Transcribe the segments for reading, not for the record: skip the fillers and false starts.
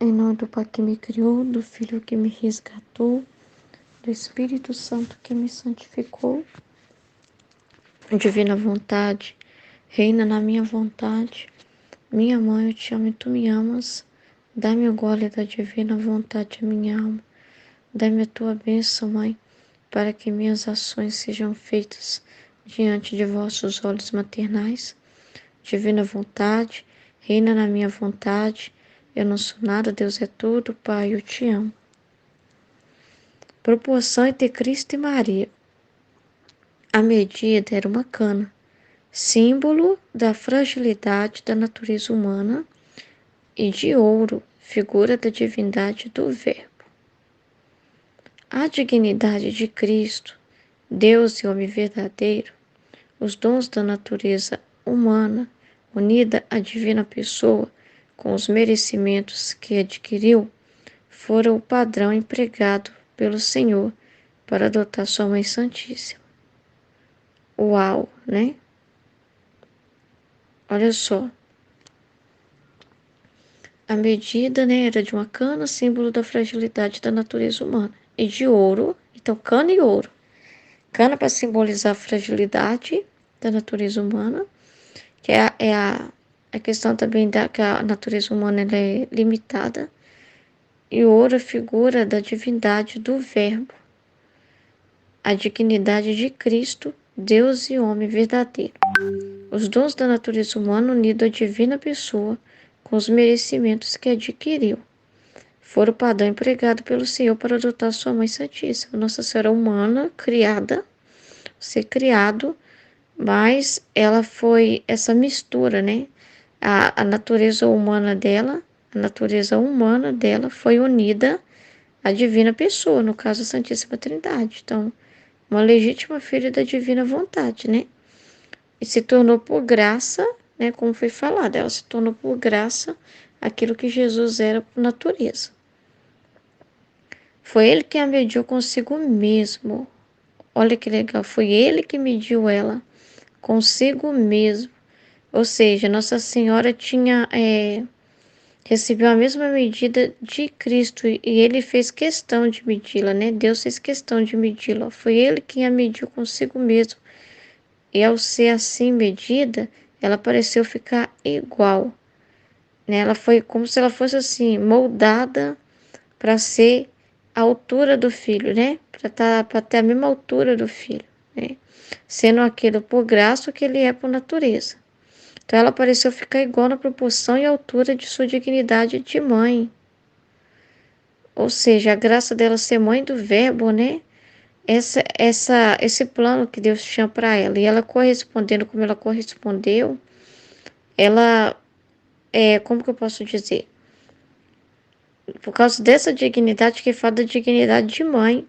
Em nome do Pai que me criou, do Filho que me resgatou, do Espírito Santo que me santificou. Divina vontade, reina na minha vontade. Minha mãe, eu te amo e tu me amas. Dá-me o gole da divina vontade à minha alma. Dá-me a tua bênção, Mãe, para que minhas ações sejam feitas diante de vossos olhos maternais. Divina vontade, reina na minha vontade. Eu não sou nada, Deus é tudo, Pai, eu te amo. Proporção entre Cristo e Maria. A medida era uma cana, símbolo da fragilidade da natureza humana, e de ouro, figura da divindade do Verbo. A dignidade de Cristo, Deus e homem verdadeiro, os dons da natureza humana, unida à divina pessoa, com os merecimentos que adquiriu, foram o padrão empregado pelo Senhor para adotar sua Mãe Santíssima. Uau, né? Olha só. A medida, né, era de uma cana, símbolo da fragilidade da natureza humana. E de ouro, então cana e ouro. Cana para simbolizar a fragilidade da natureza humana, que é a questão também da que a natureza humana ela é limitada. E ouro, a figura da divindade do Verbo, a dignidade de Cristo, Deus e homem verdadeiro. Os dons da natureza humana unidos à divina pessoa, com os merecimentos que adquiriu, foram o padrão empregado pelo Senhor para adotar sua Mãe Santíssima, Nossa Senhora humana, criada, ser criado, mas ela foi essa mistura, né? A natureza humana dela foi unida à divina pessoa, no caso a Santíssima Trindade. Então, uma legítima filha da divina vontade, né? E se tornou por graça, né? Como foi falado, ela se tornou por graça aquilo que Jesus era por natureza. Foi ele que a mediu consigo mesmo. Olha que legal, foi ele que mediu ela consigo mesmo. Ou seja, Nossa Senhora recebeu a mesma medida de Cristo e ele fez questão de medi-la, né? Deus fez questão de medi-la. Foi ele quem a mediu consigo mesmo. E ao ser assim medida, ela pareceu ficar igual, né? Ela foi como se ela fosse assim, moldada para ser a altura do filho, né? Para ter a mesma altura do filho, né? Sendo aquilo por graça o que ele é por natureza. Então ela pareceu ficar igual na proporção e altura de sua dignidade de mãe. Ou seja, a graça dela ser mãe do Verbo, né? Esse plano que Deus tinha para ela. E ela correspondendo como ela correspondeu, ela, como que eu posso dizer? Por causa dessa dignidade que fala da dignidade de mãe,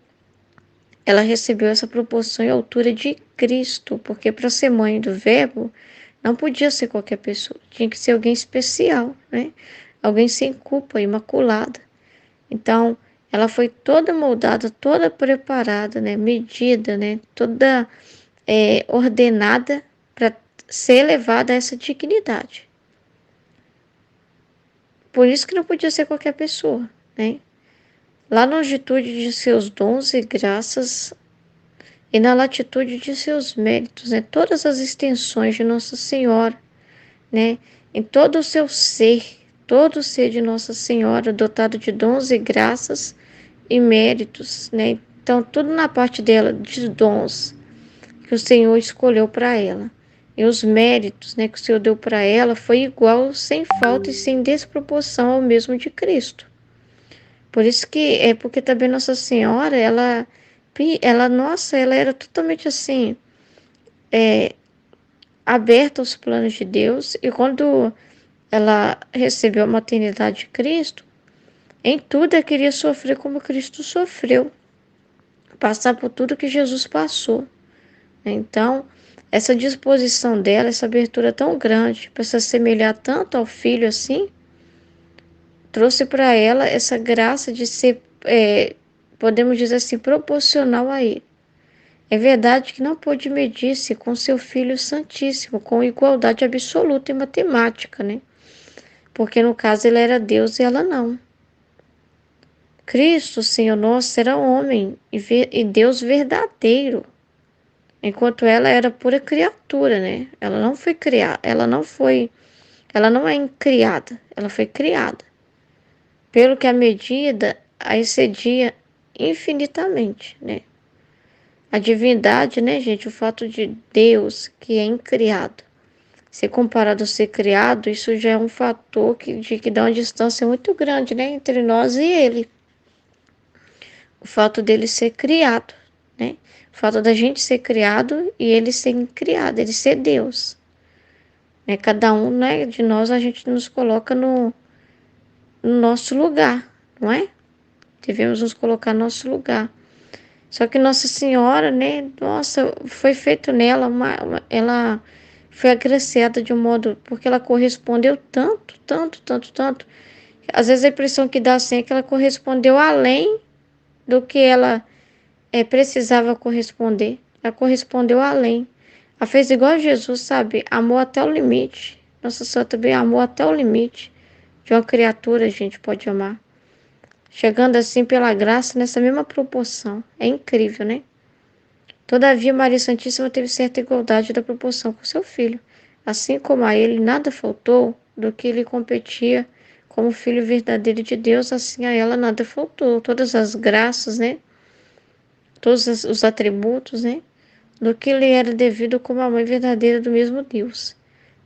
ela recebeu essa proporção e altura de Cristo, porque para ser mãe do Verbo, não podia ser qualquer pessoa, tinha que ser alguém especial, né? Alguém sem culpa, imaculada. Então, ela foi toda moldada, toda preparada, né? Medida, né? Toda ordenada para ser elevada a essa dignidade. Por isso que não podia ser qualquer pessoa, né? Lá na longitude de seus dons e graças e na latitude de seus méritos, né? Todas as extensões de Nossa Senhora, né? Em todo o seu ser, todo o ser de Nossa Senhora, dotado de dons e graças e méritos, né? Então, tudo na parte dela, de dons que o Senhor escolheu para ela. E os méritos, né, que o Senhor deu para ela foi igual, sem falta e sem desproporção ao mesmo de Cristo. Por isso que porque também Nossa Senhora, ela era totalmente assim, aberta aos planos de Deus. E quando ela recebeu a maternidade de Cristo, em tudo ela queria sofrer como Cristo sofreu, passar por tudo que Jesus passou. Então, essa disposição dela, essa abertura tão grande para se assemelhar tanto ao filho assim, trouxe para ela essa graça de ser, podemos dizer assim, proporcional a ele. É verdade que não pôde medir-se com seu Filho Santíssimo, com igualdade absoluta em matemática, né? Porque no caso ele era Deus e ela não. Cristo, Senhor nosso, era homem e Deus verdadeiro, enquanto ela era pura criatura, né? Ela não foi criada, ela não é criada, ela foi criada. Pelo que a medida a excedia infinitamente, né? A divindade, né, gente? O fato de Deus, que é incriado, ser comparado a ser criado, isso já é um fator que dá uma distância muito grande, né, entre nós e ele. O fato dele ser criado, né? O fato da gente ser criado e ele ser criado, ele ser Deus. Né? Cada um, né, de nós, a gente nos coloca no nosso lugar, não é? Devemos nos colocar no nosso lugar. Só que Nossa Senhora, né? Nossa, foi feito nela, ela foi agraciada de um modo, porque ela correspondeu tanto, tanto, tanto, tanto. Às vezes a impressão que dá assim é que ela correspondeu além do que ela precisava corresponder. Ela correspondeu além. Ela fez igual Jesus, sabe? Amou até o limite. Nossa Senhora também amou até o limite de uma criatura, a gente pode amar. Chegando assim pela graça nessa mesma proporção. É incrível, né? Todavia, Maria Santíssima teve certa igualdade da proporção com seu filho, assim como a ele nada faltou do que lhe competia como filho verdadeiro de Deus, assim a ela nada faltou. Todas as graças, né? Todos os atributos, né? Do que lhe era devido como a mãe verdadeira do mesmo Deus.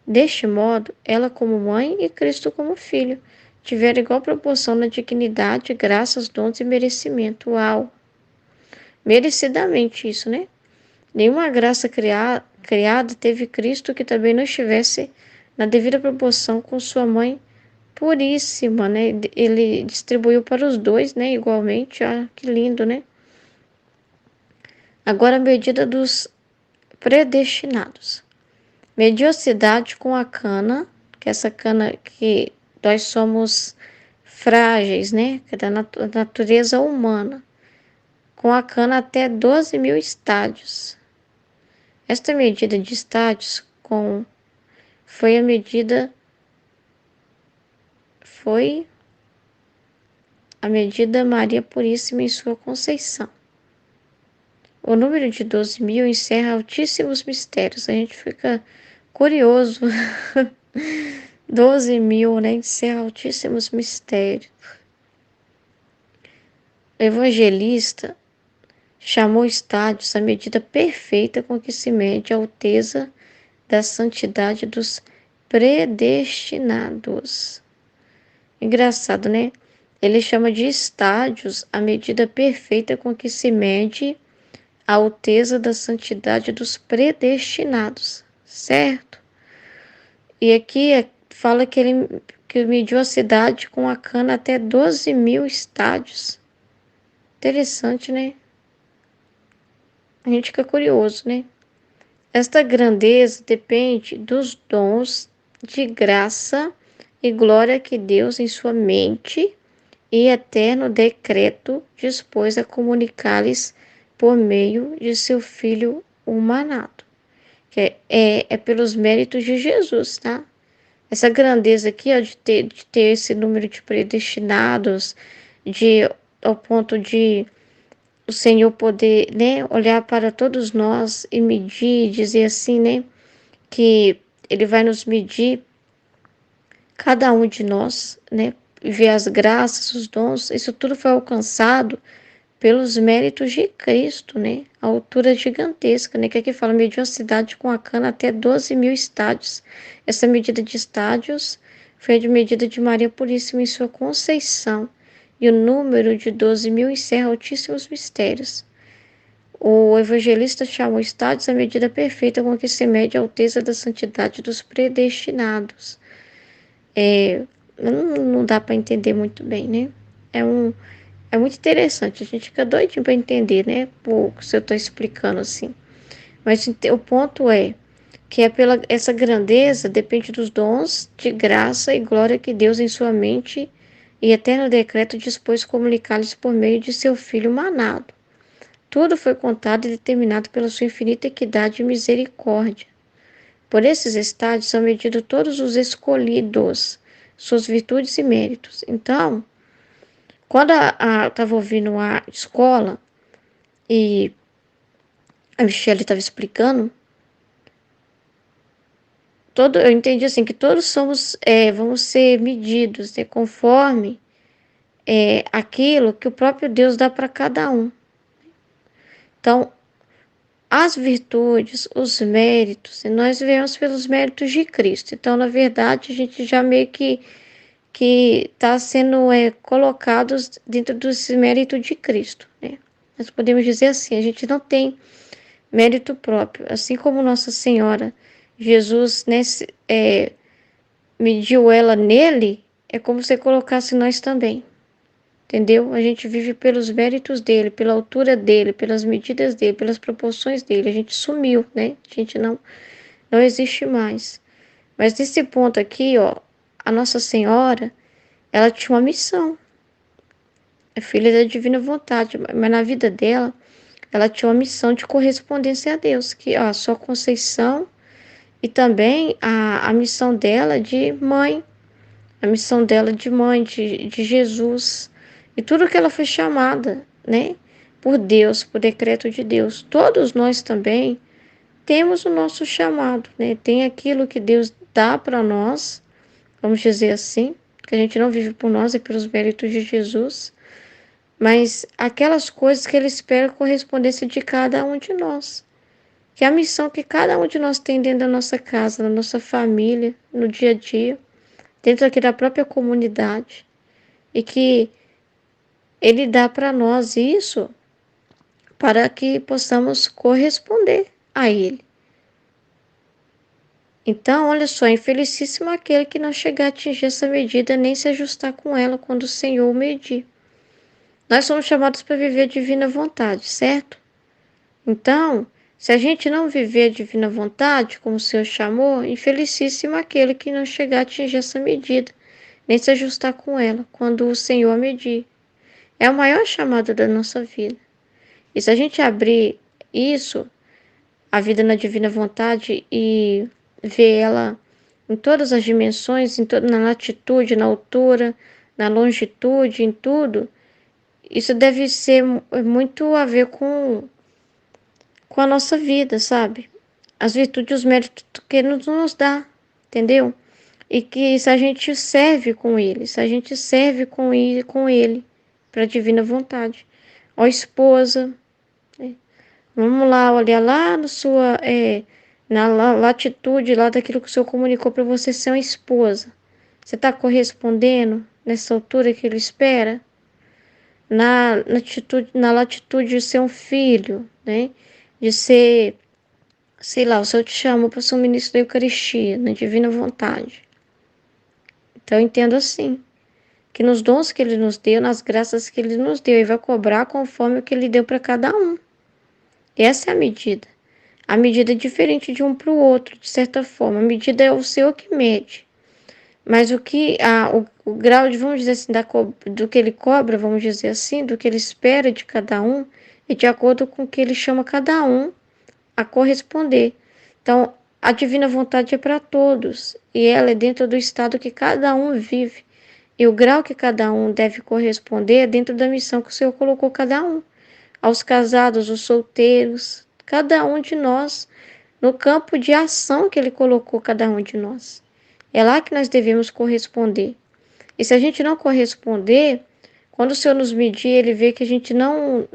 Deste modo, ela como mãe e Cristo como filho tiveram igual proporção na dignidade, graças, dons e merecimento. Uau! Merecidamente isso, né? Nenhuma graça criada teve Cristo que também não estivesse na devida proporção com sua mãe puríssima, né? Ele distribuiu para os dois, né? Igualmente. Ah, que lindo, né? Agora a medida dos predestinados. Mediu a cidade com a cana, que é essa cana que nós somos frágeis, né? Que é da natureza humana. Com a cana até 12.000 estádios. Esta medida de estádios foi a medida foi a medida Maria Puríssima em sua conceição. O número de 12.000 encerra altíssimos mistérios. A gente fica curioso. 12.000, né? Encerra altíssimos mistérios. O evangelista chamou estádios a medida perfeita com que se mede a alteza da santidade dos predestinados. Engraçado, né? Ele chama de estádios a medida perfeita com que se mede a alteza da santidade dos predestinados, certo? E aqui fala que ele que mediu a cidade com a cana até 12.000 estádios. Interessante, né? A gente fica curioso, né? Esta grandeza depende dos dons de graça e glória que Deus, em sua mente e eterno decreto, dispôs a comunicar-lhes por meio de seu Filho humanado. Que é pelos méritos de Jesus, tá? Essa grandeza aqui, ó, de ter esse número de predestinados, ao ponto de o Senhor poder, né, olhar para todos nós e medir, dizer assim, né, que Ele vai nos medir, cada um de nós, né, ver as graças, os dons, isso tudo foi alcançado pelos méritos de Cristo, né, a altura gigantesca, né, que aqui fala, mediu a cidade com a cana até 12.000 estádios. Essa medida de estádios foi a de medida de Maria Puríssima em sua conceição, e o número de 12.000 encerra altíssimos mistérios. O evangelista chamou estádios a medida perfeita com que se mede a alteza da santidade dos predestinados. Não dá para entender muito bem, né? É muito interessante, a gente fica doidinho para entender, né? Se eu estou explicando assim. Mas o ponto é que pela essa grandeza depende dos dons de graça e glória que Deus em sua mente e eterno decreto dispôs comunicar-lhes por meio de seu Filho manado. Tudo foi contado e determinado pela sua infinita equidade e misericórdia. Por esses estádios são medidos todos os escolhidos, suas virtudes e méritos. Então, Quando eu estava ouvindo a escola e a Michelle estava explicando, eu entendi assim que todos vamos ser medidos, né, conforme aquilo que o próprio Deus dá para cada um. Então, as virtudes, os méritos, e nós vivemos pelos méritos de Cristo. Então, na verdade, a gente já meio que está sendo colocados dentro desse mérito de Cristo, né? Nós podemos dizer assim, a gente não tem mérito próprio, assim como Nossa Senhora, Jesus, né, mediu ela nele, é como se colocasse nós também, entendeu? A gente vive pelos méritos dele, pela altura dele, pelas medidas dele, pelas proporções dele. A gente sumiu, né? A gente não existe mais. Mas nesse ponto aqui, ó, a Nossa Senhora, ela tinha uma missão. É filha da divina vontade, mas na vida dela, ela tinha uma missão de correspondência a Deus, que ó, a sua conceição e também a missão dela de mãe, a missão dela de mãe de Jesus, e tudo que ela foi chamada, né, por Deus, por decreto de Deus. Todos nós também temos o nosso chamado, né? Tem aquilo que Deus dá para nós, vamos dizer assim, que a gente não vive por nós, é pelos méritos de Jesus, mas aquelas coisas que ele espera correspondência de cada um de nós. Que é a missão que cada um de nós tem dentro da nossa casa, na nossa família, no dia a dia, dentro aqui da própria comunidade. E que ele dá para nós isso para que possamos corresponder a ele. Então, olha só, infelicíssimo aquele que não chegar a atingir essa medida nem se ajustar com ela quando o Senhor medir. Nós somos chamados para viver a divina vontade, certo? Então, se a gente não viver a divina vontade, como o Senhor chamou, infelicíssimo aquele que não chegar a atingir essa medida, nem se ajustar com ela, quando o Senhor a medir. É o maior chamado da nossa vida. E se a gente abrir isso, a vida na divina vontade, e ver ela em todas as dimensões, na latitude, na altura, na longitude, em tudo, isso deve ser muito a ver com a nossa vida, sabe? As virtudes e os méritos que Ele nos dá, entendeu? E que se a gente serve com Ele, se a gente serve com Ele, para a divina vontade. Ó esposa, né? Vamos lá, olhar lá no sua, na latitude lá daquilo que o Senhor comunicou para você ser uma esposa. Você está correspondendo nessa altura que Ele espera? Na latitude de ser um filho, né? De ser, sei lá, o Senhor te chamou para ser um ministro da Eucaristia, na divina vontade. Então eu entendo assim, que nos dons que Ele nos deu, nas graças que Ele nos deu, Ele vai cobrar conforme o que Ele deu para cada um. Essa é a medida. A medida é diferente de um para o outro, de certa forma. A medida é o Senhor que mede. Mas o grau de, vamos dizer assim, do que Ele cobra, vamos dizer assim, do que Ele espera de cada um, é de acordo com o que Ele chama cada um a corresponder. Então, a divina vontade é para todos, e ela é dentro do estado que cada um vive. E o grau que cada um deve corresponder é dentro da missão que o Senhor colocou cada um. Aos casados, aos solteiros, cada um de nós, no campo de ação que Ele colocou cada um de nós. É lá que nós devemos corresponder. E se a gente não corresponder, quando o Senhor nos medir, Ele vê que a gente não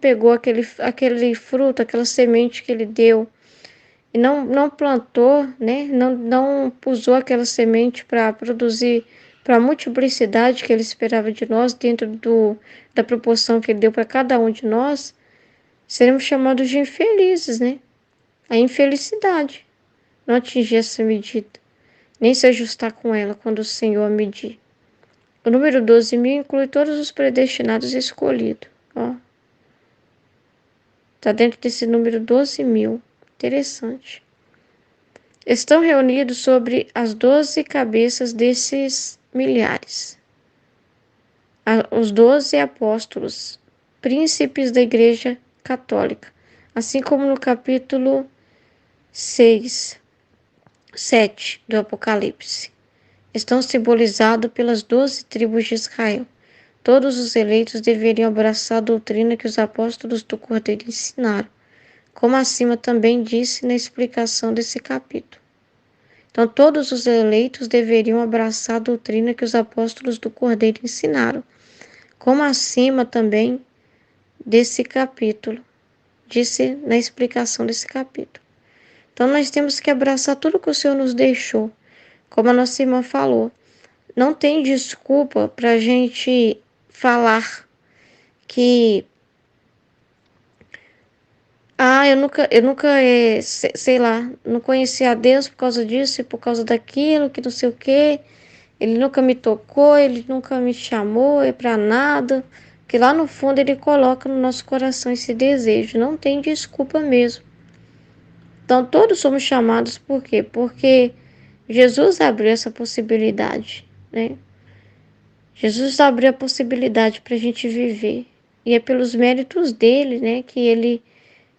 pegou aquele fruto, aquela semente que Ele deu, e não plantou, né? Não usou aquela semente para produzir, para a multiplicidade que Ele esperava de nós, dentro da proporção que Ele deu para cada um de nós, seremos chamados de infelizes, né? A infelicidade, não atingir essa medida, nem se ajustar com ela quando o Senhor a medir. O número 12.000 inclui todos os predestinados e escolhidos. Ó, tá dentro desse número 12.000. Interessante. Estão reunidos sobre as 12 cabeças desses milhares. Os 12 apóstolos, príncipes da Igreja Católica. Assim como no capítulo 6, 7 do Apocalipse. Estão simbolizados pelas 12 tribos de Israel. todos os eleitos deveriam abraçar a doutrina que os apóstolos do Cordeiro ensinaram, como acima também disse na explicação desse capítulo. Então, todos os eleitos deveriam abraçar a doutrina que os apóstolos do Cordeiro ensinaram, como acima também desse capítulo, disse na explicação desse capítulo. Então, nós temos que abraçar tudo que o Senhor nos deixou, como a nossa irmã falou. Não tem desculpa para a gente falar que eu nunca, sei lá, não conhecia a Deus por causa disso e por causa daquilo, que não sei o quê. Ele nunca me tocou, ele nunca me chamou para nada. Que lá no fundo ele coloca no nosso coração esse desejo. Não tem desculpa mesmo. Então todos somos chamados por quê? Porque Jesus abriu essa possibilidade, né? Jesus abriu a possibilidade para a gente viver. E é pelos méritos dele, né, que ele,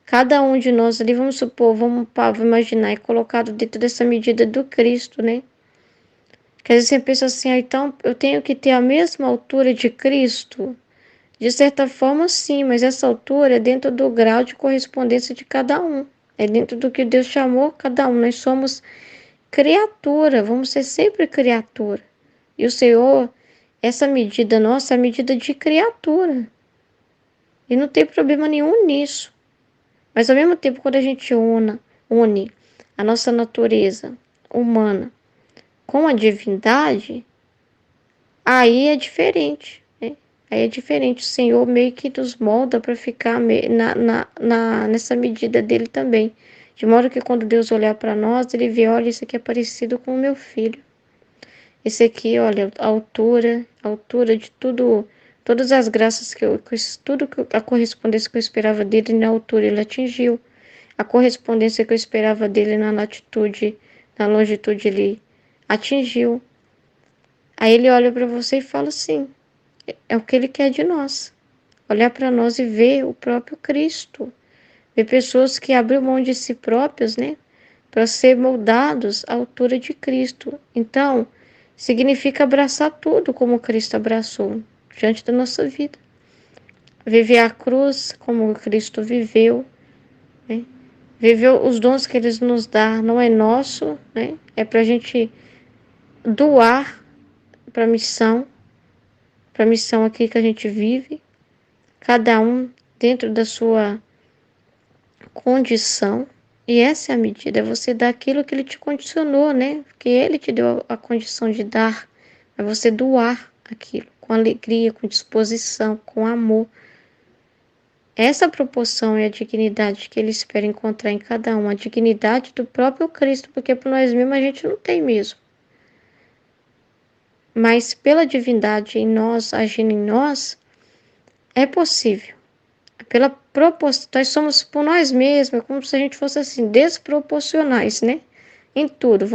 cada um de nós ali, vamos supor, vamos imaginar, é colocado dentro dessa medida do Cristo, né? Que às vezes você pensa assim, então eu tenho que ter a mesma altura de Cristo? De certa forma, sim, mas essa altura é dentro do grau de correspondência de cada um. É dentro do que Deus chamou cada um. Nós somos criatura, vamos ser sempre criatura. E o Senhor, essa medida nossa é a medida de criatura. E não tem problema nenhum nisso. Mas ao mesmo tempo, quando a gente une a nossa natureza humana com a divindade, aí é diferente, né? Aí é diferente. O Senhor meio que nos molda para ficar nessa medida dele também. De modo que quando Deus olhar para nós, ele vê, olha, isso aqui é parecido com o meu filho. Esse aqui, olha, a altura de tudo, todas as graças a correspondência que eu esperava dele na altura ele atingiu. A correspondência que eu esperava dele na latitude, na longitude ele atingiu. Aí ele olha para você e fala assim, é o que ele quer de nós. Olhar para nós e ver o próprio Cristo. Ver pessoas que abriram mão de si próprias, né? Para ser moldados à altura de Cristo. Então, significa abraçar tudo como Cristo abraçou diante da nossa vida. Viver a cruz como Cristo viveu, né? Viver os dons que Ele nos dá, não é nosso, né? É para a gente doar para a missão aqui que a gente vive, cada um dentro da sua condição. E essa é a medida, é você dar aquilo que Ele te condicionou, né? Que Ele te deu a condição de dar, é você doar aquilo, com alegria, com disposição, com amor. Essa proporção é a dignidade que Ele espera encontrar em cada um, a dignidade do próprio Cristo, porque por nós mesmos a gente não tem mesmo. Mas pela divindade em nós, agindo em nós, é possível. Pela proporção, nós somos por nós mesmos, é como se a gente fosse assim, desproporcionais, né? Em tudo.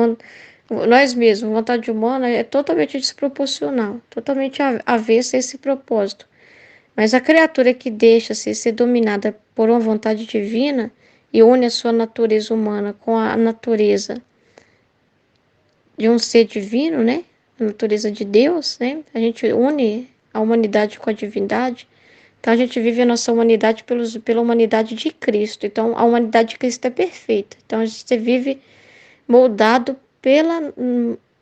Nós mesmos, vontade humana é totalmente desproporcional, totalmente avessa a esse propósito. Mas a criatura que deixa-se ser dominada por uma vontade divina e une a sua natureza humana com a natureza de um ser divino, né? A natureza de Deus, né? A gente une a humanidade com a divindade. Então a gente vive a nossa humanidade pela humanidade de Cristo. Então a humanidade de Cristo é perfeita. Então a gente vive moldado pela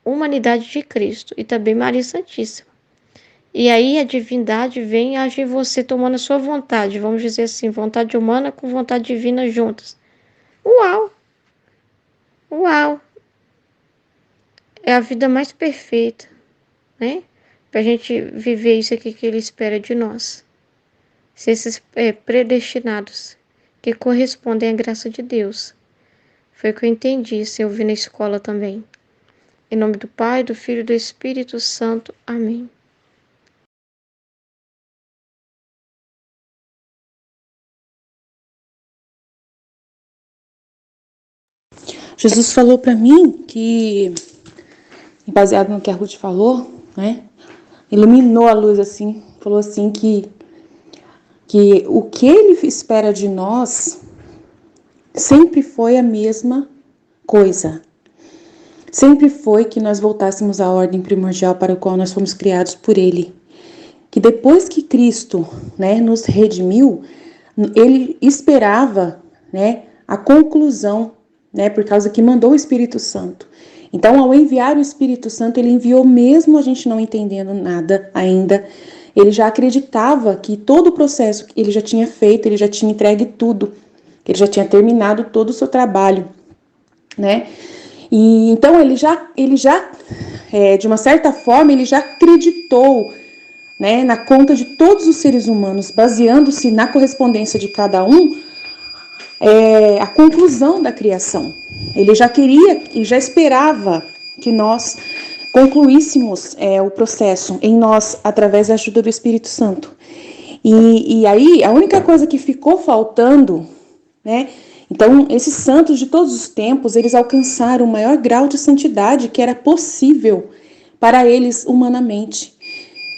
humanidade de Cristo e também Maria Santíssima. E aí a divindade vem e age em você tomando a sua vontade, vamos dizer assim, vontade humana com vontade divina juntas. Uau! Uau! É a vida mais perfeita, né? Pra gente viver isso aqui que Ele espera de nós. Ser esses predestinados que correspondem à graça de Deus. Foi o que eu entendi, se eu vi na escola também. Em nome do Pai, do Filho e do Espírito Santo. Amém. Jesus falou para mim que, baseado no que a Ruth falou, né, iluminou a luz assim, falou assim que o que Ele espera de nós sempre foi a mesma coisa. Sempre foi que nós voltássemos à ordem primordial para a qual nós fomos criados por Ele. que depois que Cristo, né, nos redimiu, ele esperava, né, a conclusão, né, por causa que mandou o Espírito Santo. Então, ao enviar o Espírito Santo, ele enviou mesmo a gente não entendendo nada ainda. Ele já acreditava que todo o processo que ele já tinha feito, ele já tinha entregue tudo, que ele já tinha terminado todo o seu trabalho, né? E então ele já de uma certa forma, ele já acreditou, né, na conta de todos os seres humanos, baseando-se na correspondência de cada um, a conclusão da criação. Ele já queria e já esperava que nós concluíssemos o processo em nós através da ajuda do Espírito Santo. E aí, a única coisa que ficou faltando, né? Então, esses santos de todos os tempos, eles alcançaram o maior grau de santidade que era possível para eles humanamente,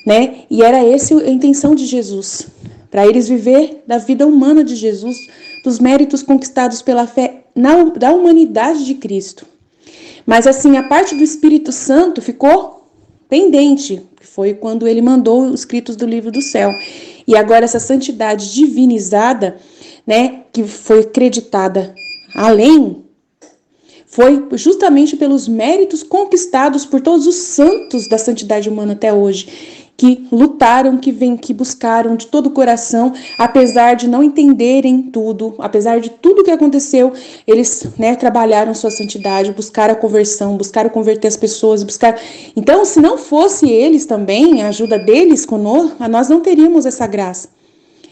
né? E era essa a intenção de Jesus, para eles viver da vida humana de Jesus, dos méritos conquistados pela fé da humanidade de Cristo. Mas assim, a parte do Espírito Santo ficou pendente, que foi quando ele mandou os escritos do livro do céu. E agora essa santidade divinizada, né, que foi acreditada além, foi justamente pelos méritos conquistados por todos os santos da santidade humana até hoje, que lutaram, que buscaram de todo o coração, apesar de não entenderem tudo, apesar de tudo que aconteceu, eles, né, trabalharam sua santidade, buscaram a conversão, buscaram converter as pessoas, buscaram. Então, se não fosse eles também, a ajuda deles conosco, nós não teríamos essa graça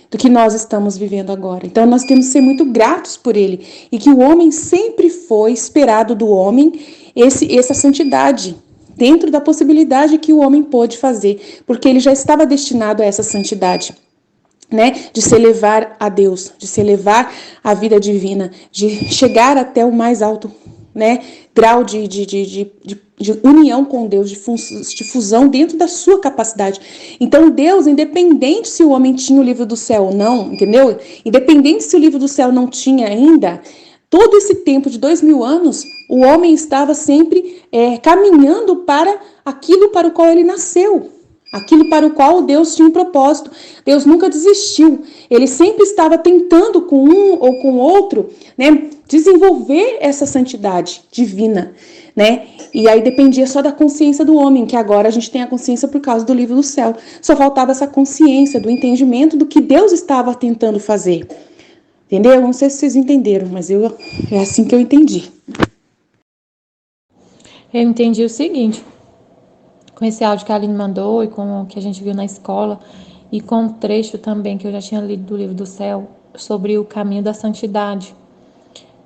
do que nós estamos vivendo agora. Então, nós temos que ser muito gratos por ele, e que o homem sempre foi esperado do homem essa santidade, dentro da possibilidade que o homem pôde fazer, porque ele já estava destinado a essa santidade, né? De se elevar a Deus, de se elevar à vida divina, de chegar até o mais alto, né, grau de união com Deus, de fusão dentro da sua capacidade. Então Deus, independente se o homem tinha o livro do céu ou não, entendeu? Independente se o livro do céu não tinha ainda, todo esse tempo de 2000 anos, o homem estava sempre caminhando para aquilo para o qual ele nasceu, aquilo para o qual Deus tinha um propósito. Deus nunca desistiu. Ele sempre estava tentando com um ou com outro, né, desenvolver essa santidade divina, né? E aí dependia só da consciência do homem, que agora a gente tem a consciência por causa do livro do céu. Só faltava essa consciência do entendimento do que Deus estava tentando fazer. Entendeu? Não sei se vocês entenderam, mas é assim que eu entendi. Eu entendi o seguinte, com esse áudio que a Aline mandou e com o que a gente viu na escola, e com um trecho também que eu já tinha lido do livro do céu, sobre o caminho da santidade,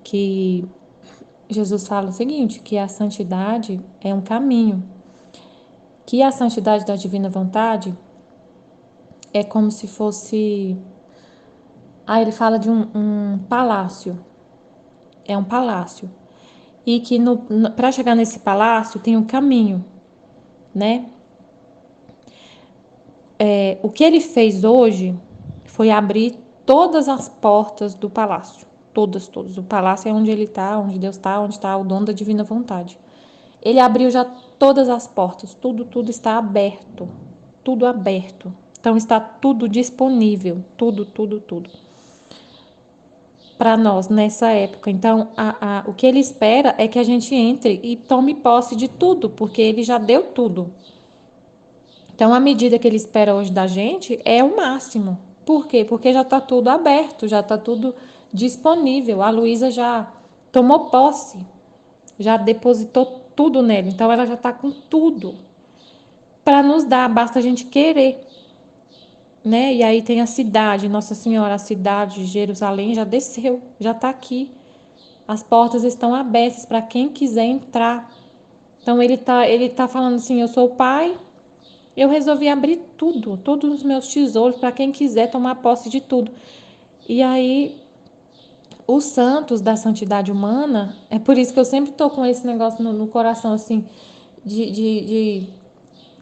que Jesus fala o seguinte, que a santidade é um caminho, que a santidade da divina vontade é como se fosse... ele fala de um palácio, é um palácio, e que para chegar nesse palácio tem um caminho, né? O que ele fez hoje foi abrir todas as portas do palácio. Todas. O palácio é onde ele está, onde Deus está, onde está o dono da divina vontade. Ele abriu já todas as portas, tudo está aberto. Tudo aberto. Então está tudo disponível. Tudo. Para nós nessa época. Então, o que ele espera é que a gente entre e tome posse de tudo, porque ele já deu tudo. Então, a medida que ele espera hoje da gente é o máximo. Por quê? Porque já está tudo aberto, já está tudo disponível. A Luísa já tomou posse, já depositou tudo nele. Então, ela já está com tudo para nos dar, basta a gente querer. Né? E aí tem a cidade, Nossa Senhora, a cidade de Jerusalém já desceu, já está aqui. As portas estão abertas para quem quiser entrar. Então, ele tá falando assim, eu sou o Pai... Eu resolvi abrir tudo, todos os meus tesouros, para quem quiser tomar posse de tudo. E aí, os santos da santidade humana, é por isso que eu sempre estou com esse negócio no coração, assim,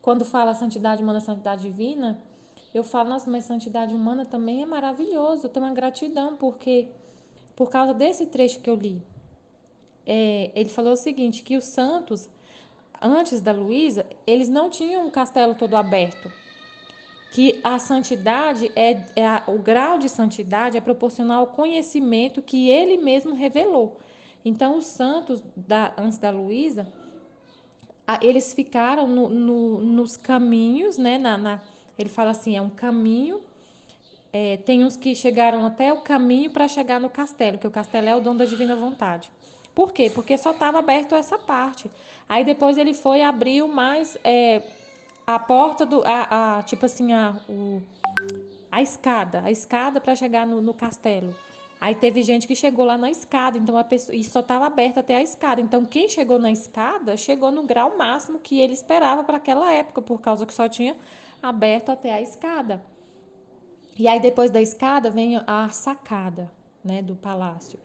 quando fala santidade humana, santidade divina, eu falo, nossa, mas santidade humana também é maravilhoso, eu tenho uma gratidão, porque, por causa desse trecho que eu li, ele falou o seguinte, que os santos, antes da Luísa, eles não tinham um castelo todo aberto. que a santidade o grau de santidade é proporcional ao conhecimento que ele mesmo revelou. Então, os santos antes da Luísa, eles ficaram nos caminhos, né? Ele fala assim, é um caminho. Tem uns que chegaram até o caminho para chegar no castelo, que o castelo é o dom da divina vontade. Por quê? Porque só estava aberto essa parte. Aí depois ele foi e abriu mais a porta tipo assim, a escada para chegar no castelo. Aí teve gente que chegou lá na escada, então a pessoa, e só estava aberta até a escada. Então quem chegou na escada chegou no grau máximo que ele esperava para aquela época, por causa que só tinha aberto até a escada. E aí depois da escada vem a sacada, né, do palácio.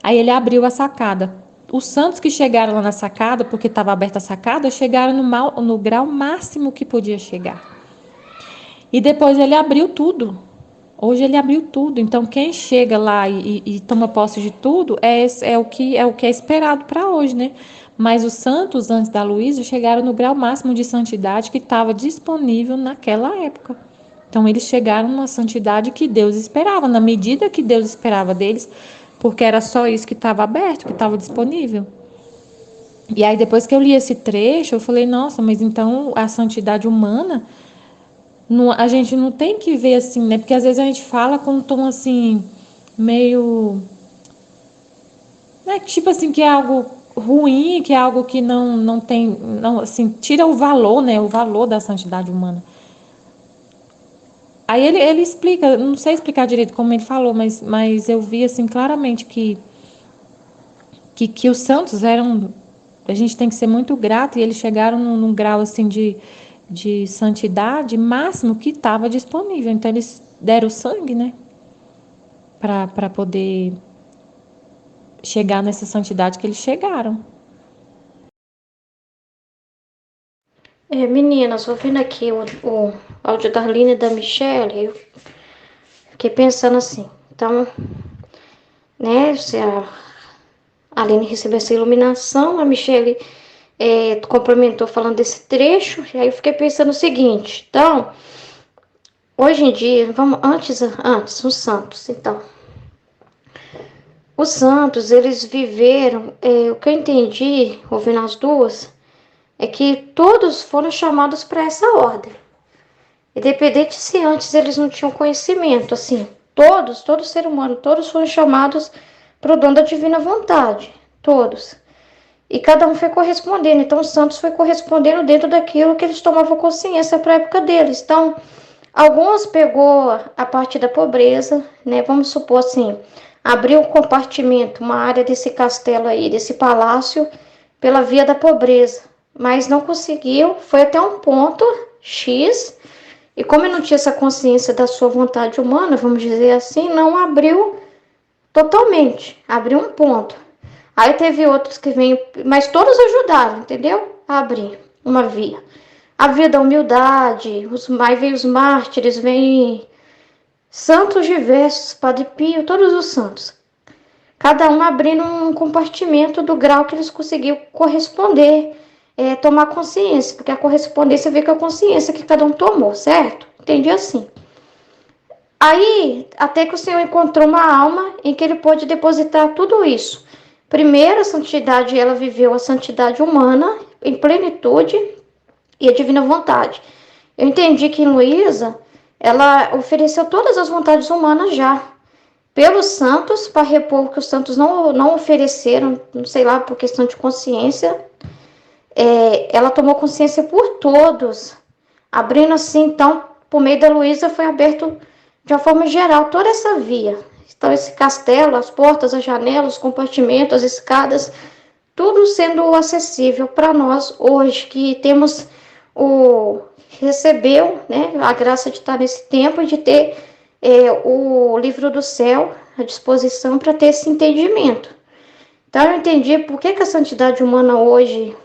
Aí ele abriu a sacada. Os santos que chegaram lá na sacada, porque estava aberta a sacada, chegaram no grau máximo que podia chegar. E depois ele abriu tudo. Hoje ele abriu tudo. Então quem chega lá e toma posse de tudo é o que é esperado para hoje, né? Mas os santos antes da Luísa chegaram no grau máximo de santidade que estava disponível naquela época. Então eles chegaram numa santidade que Deus esperava, na medida que Deus esperava deles, porque era só isso que estava aberto, que estava disponível. E aí depois que eu li esse trecho, eu falei, nossa, mas então a santidade humana, a gente não tem que ver assim, né? Porque às vezes a gente fala com um tom assim, meio, né? Tipo assim, que é algo ruim, que é algo que não tem, não, assim, tira o valor, né? O valor da santidade humana. Aí ele explica, não sei explicar direito como ele falou, mas eu vi assim claramente que os santos eram, a gente tem que ser muito grato, e eles chegaram num grau assim de santidade máximo que estava disponível. Então eles deram sangue, né, para poder chegar nessa santidade que eles chegaram. Meninas, ouvindo aqui o áudio da Arline e da Michelle, eu fiquei pensando assim, então, né, se a Aline recebeu essa iluminação, a Michelle complementou falando desse trecho, e aí eu fiquei pensando o seguinte, então, hoje em dia, vamos antes os santos, então, os santos, eles viveram, o que eu entendi, ouvindo as duas, é que todos foram chamados para essa ordem. Independente se antes eles não tinham conhecimento, assim, todo ser humano, todos foram chamados para o dom da divina vontade, todos. E cada um foi correspondendo, então os santos foi correspondendo dentro daquilo que eles tomavam consciência para a época deles. Então, alguns pegou a parte da pobreza, né, vamos supor assim, abriu um compartimento, uma área desse castelo aí, desse palácio, pela via da pobreza, mas não conseguiu, foi até um ponto X, e como ele não tinha essa consciência da sua vontade humana, vamos dizer assim, não abriu totalmente, abriu um ponto. Aí teve outros que vêm, mas todos ajudaram, entendeu? A abrir uma via. A via da humildade, aí vem os mártires, vem santos diversos, Padre Pio, todos os santos. Cada um abrindo um compartimento do grau que eles conseguiram corresponder, tomar consciência, porque a correspondência vem com a consciência que cada um tomou, certo? Entendi assim. Aí, até que o Senhor encontrou uma alma em que ele pôde depositar tudo isso. Primeiro, a santidade, ela viveu a santidade humana em plenitude e a divina vontade. Eu entendi que em Luísa, ela ofereceu todas as vontades humanas já, pelos santos, para repor o que os santos não ofereceram, não sei lá, por questão de consciência. Ela tomou consciência por todos, abrindo assim, então, por meio da Luísa foi aberto de uma forma geral toda essa via. Então, esse castelo, as portas, as janelas, os compartimentos, as escadas, tudo sendo acessível para nós hoje, que temos recebeu, né, a graça de estar nesse tempo e de ter o livro do céu à disposição para ter esse entendimento. Então, eu entendi por que a santidade humana hoje,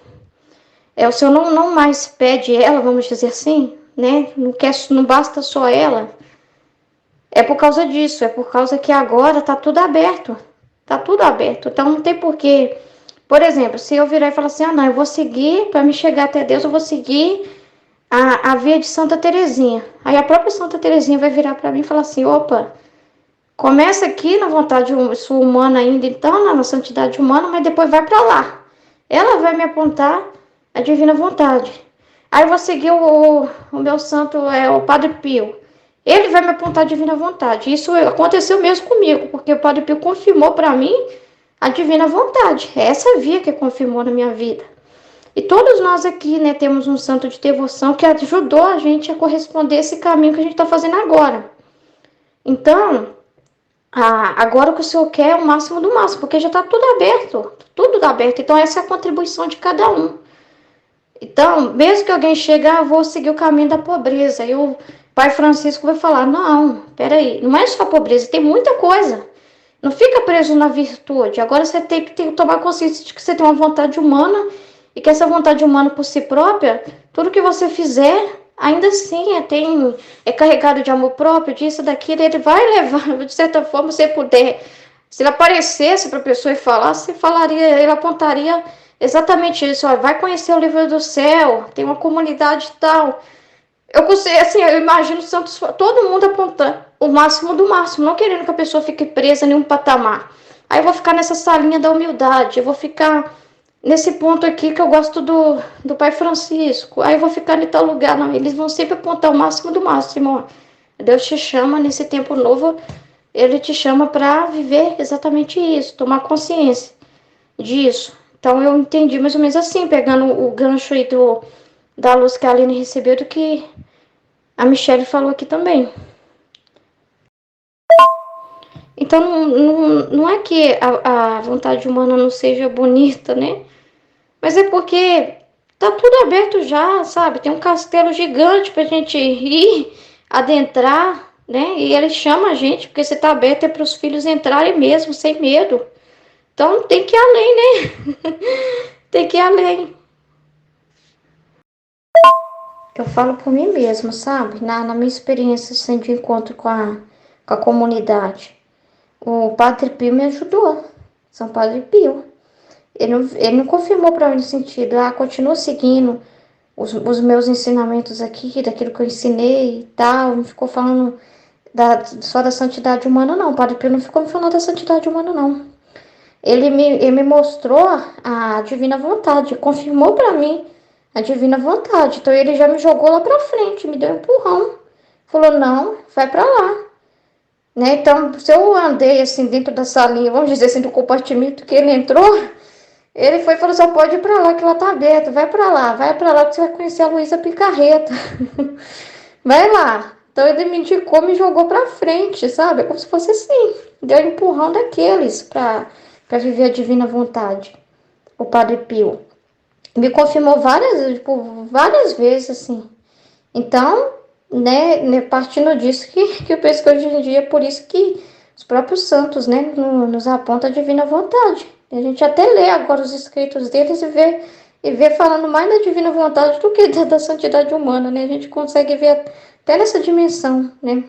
o Senhor não mais pede ela, vamos dizer assim, né, não basta só ela. É por causa disso, é por causa que agora está tudo aberto. Está tudo aberto. Então não tem porquê. Por exemplo, se eu virar e falar assim, não, eu vou seguir, para me chegar até Deus, eu vou seguir a via de Santa Terezinha. Aí a própria Santa Terezinha vai virar para mim e falar assim, opa, começa aqui na vontade sua humana ainda, então, na santidade humana, mas depois vai para lá. Ela vai me apontar a divina vontade. Aí eu vou seguir o meu santo, o Padre Pio. Ele vai me apontar a divina vontade. Isso aconteceu mesmo comigo, porque o Padre Pio confirmou para mim a divina vontade. É essa via que confirmou na minha vida. E todos nós aqui, né, temos um santo de devoção que ajudou a gente a corresponder a esse caminho que a gente está fazendo agora. Então, agora o que o Senhor quer é o máximo do máximo, porque já está tudo aberto, tudo aberto. Então, essa é a contribuição de cada um. Então, mesmo que alguém chegue, eu vou seguir o caminho da pobreza. E o Pai Francisco vai falar, não, peraí, não é só pobreza, tem muita coisa. Não fica preso na virtude. Agora você tem que tomar consciência de que você tem uma vontade humana e que essa vontade humana por si própria, tudo que você fizer, ainda assim é carregado de amor próprio, disso, daquilo, ele vai levar, de certa forma, se puder. Se ele aparecesse para a pessoa e falasse, você falaria, ele apontaria exatamente isso, ó, vai conhecer o livro do céu, tem uma comunidade tal. Eu imagino Santos, todo mundo apontando o máximo do máximo, não querendo que a pessoa fique presa em nenhum patamar. Aí eu vou ficar nessa salinha da humildade, eu vou ficar nesse ponto aqui que eu gosto do Pai Francisco, aí eu vou ficar em tal lugar. Não, eles vão sempre apontar o máximo do máximo. Deus te chama nesse tempo novo, ele te chama para viver exatamente isso, tomar consciência disso. Então eu entendi mais ou menos assim, pegando o gancho aí da luz que a Aline recebeu, do que a Michelle falou aqui também. Então não é que a vontade humana não seja bonita, né? Mas é porque tá tudo aberto já, sabe? Tem um castelo gigante pra gente ir, adentrar, né? E ele chama a gente, porque você tá aberto é para os filhos entrarem mesmo, sem medo. Então tem que ir além, né? Tem que ir além. Eu falo por mim mesma, sabe? Na minha experiência assim, de encontro com a comunidade. O Padre Pio me ajudou. São Padre Pio. Ele não confirmou para mim no sentido, continua seguindo os meus ensinamentos aqui, daquilo que eu ensinei e tal. Não ficou falando só da santidade humana, não. O Padre Pio não ficou me falando da santidade humana, não. Ele me mostrou a divina vontade, confirmou para mim a divina vontade. Então ele já me jogou lá para frente, me deu um empurrão. Falou, não, vai para lá. Né? Então, se eu andei assim dentro da salinha, vamos dizer assim, do compartimento que ele entrou, ele foi e falou, só pode ir para lá que lá tá aberto, vai para lá que você vai conhecer a Luísa Picarreta. Vai lá. Então ele me indicou, me jogou para frente, sabe? Como se fosse assim, deu um empurrão daqueles para viver a divina vontade. O Padre Pio me confirmou várias vezes, assim. Então, né, partindo disso que eu penso que hoje em dia é por isso que os próprios santos, né, nos apontam a divina vontade. A gente até lê agora os escritos deles e vê falando mais da divina vontade do que da santidade humana, né? A gente consegue ver até nessa dimensão, né?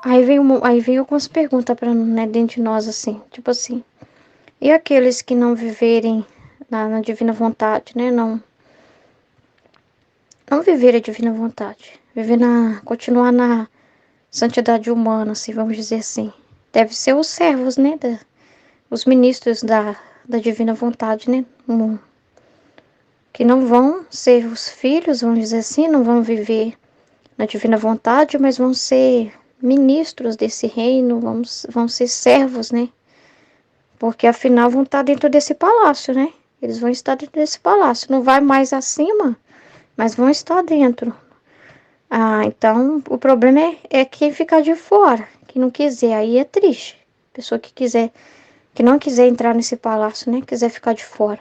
Aí vem algumas perguntas para, né, dentro de nós, assim, tipo assim, e aqueles que não viverem na divina vontade, né? Não viver a divina vontade, continuar na santidade humana, assim, vamos dizer assim. Deve ser os servos, né? Os ministros da divina vontade, né? Que não vão ser os filhos, vamos dizer assim, não vão viver na divina vontade, mas vão ser ministros desse reino, vão ser servos, né? Porque afinal vão estar dentro desse palácio, né? Eles vão estar dentro desse palácio. Não vai mais acima, mas vão estar dentro. Então o problema é quem ficar de fora, que não quiser, aí é triste. Pessoa que não quiser entrar nesse palácio, né? Quiser ficar de fora.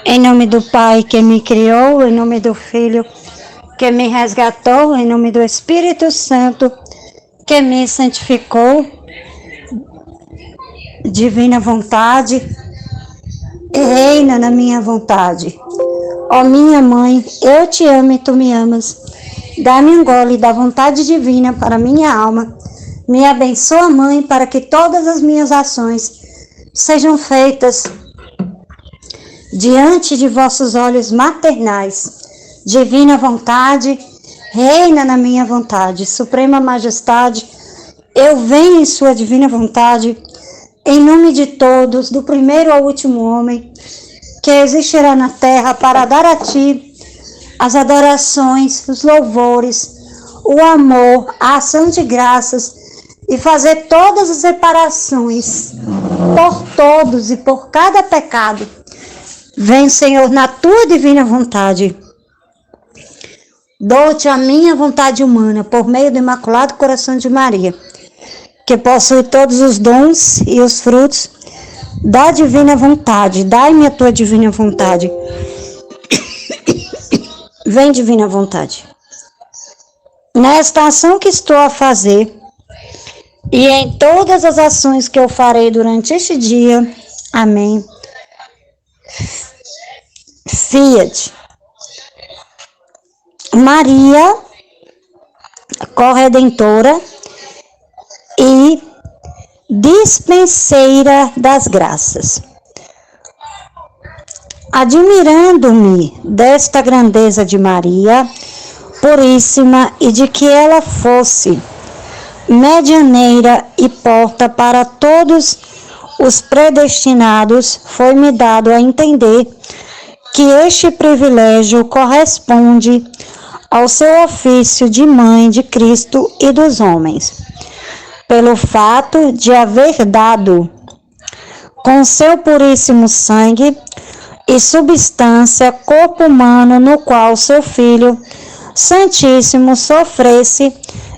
Em nome do Pai que me criou, em nome do Filho que me resgatou, em nome do Espírito Santo que me santificou, divina vontade, reina na minha vontade. Ó minha mãe, eu te amo e tu me amas. Dá-me um gole da vontade divina para minha alma. Me abençoa, mãe, para que todas as minhas ações sejam feitas diante de vossos olhos maternais. Divina vontade, reina na minha vontade. Suprema majestade, eu venho em sua divina vontade, em nome de todos, do primeiro ao último homem, que existirá na terra, para dar a ti as adorações, os louvores, o amor, a ação de graças e fazer todas as reparações por todos e por cada pecado. Vem, Senhor, na tua divina vontade. Dou-te a minha vontade humana por meio do Imaculado Coração de Maria, que possui todos os dons e os frutos da divina vontade. Dai-me a tua divina vontade. Vem, divina vontade. Nesta ação que estou a fazer e em todas as ações que eu farei durante este dia. Amém. Fiat. Maria, corredentora e dispenseira das graças. Admirando-me desta grandeza de Maria Puríssima e de que ela fosse medianeira e porta para todos os predestinados, foi-me dado a entender que este privilégio corresponde ao seu ofício de mãe de Cristo e dos homens, pelo fato de haver dado com seu puríssimo sangue e substância corpo humano no qual seu Filho Santíssimo sofresse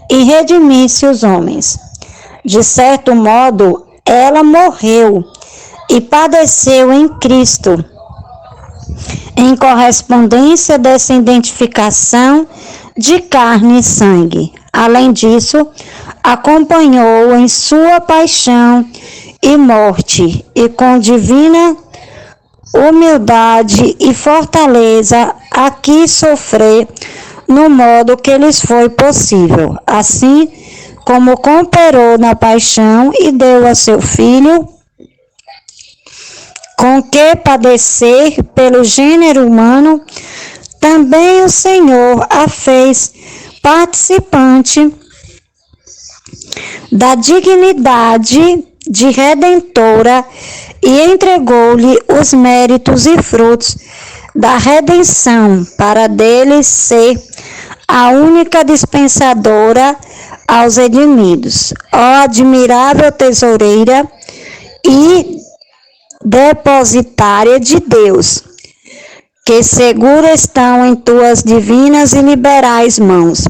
e redimisse os homens. De certo modo, ela morreu e padeceu em Cristo, em correspondência dessa identificação de carne e sangue. Além disso, acompanhou em sua paixão e morte, e com divina humildade e fortaleza aqui sofrer no modo que lhes foi possível, assim como cooperou na paixão e deu a seu Filho com que padecer pelo gênero humano, também o Senhor a fez participante da dignidade de redentora e entregou-lhe os méritos e frutos da redenção, para dele ser a única dispensadora aos redimidos. Ó admirável tesoureira e depositária de Deus, que seguro estão em tuas divinas e liberais mãos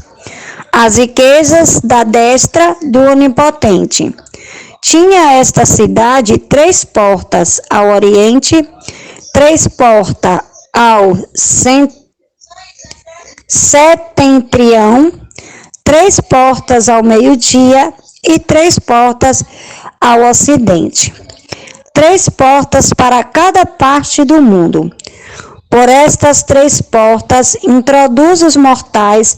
as riquezas da destra do Onipotente. Tinha esta cidade 3 portas ao oriente, 3 portas ao setentrião, 3 portas ao meio-dia e 3 portas ao ocidente. 3 portas para cada parte do mundo. Por estas 3 portas introduz os mortais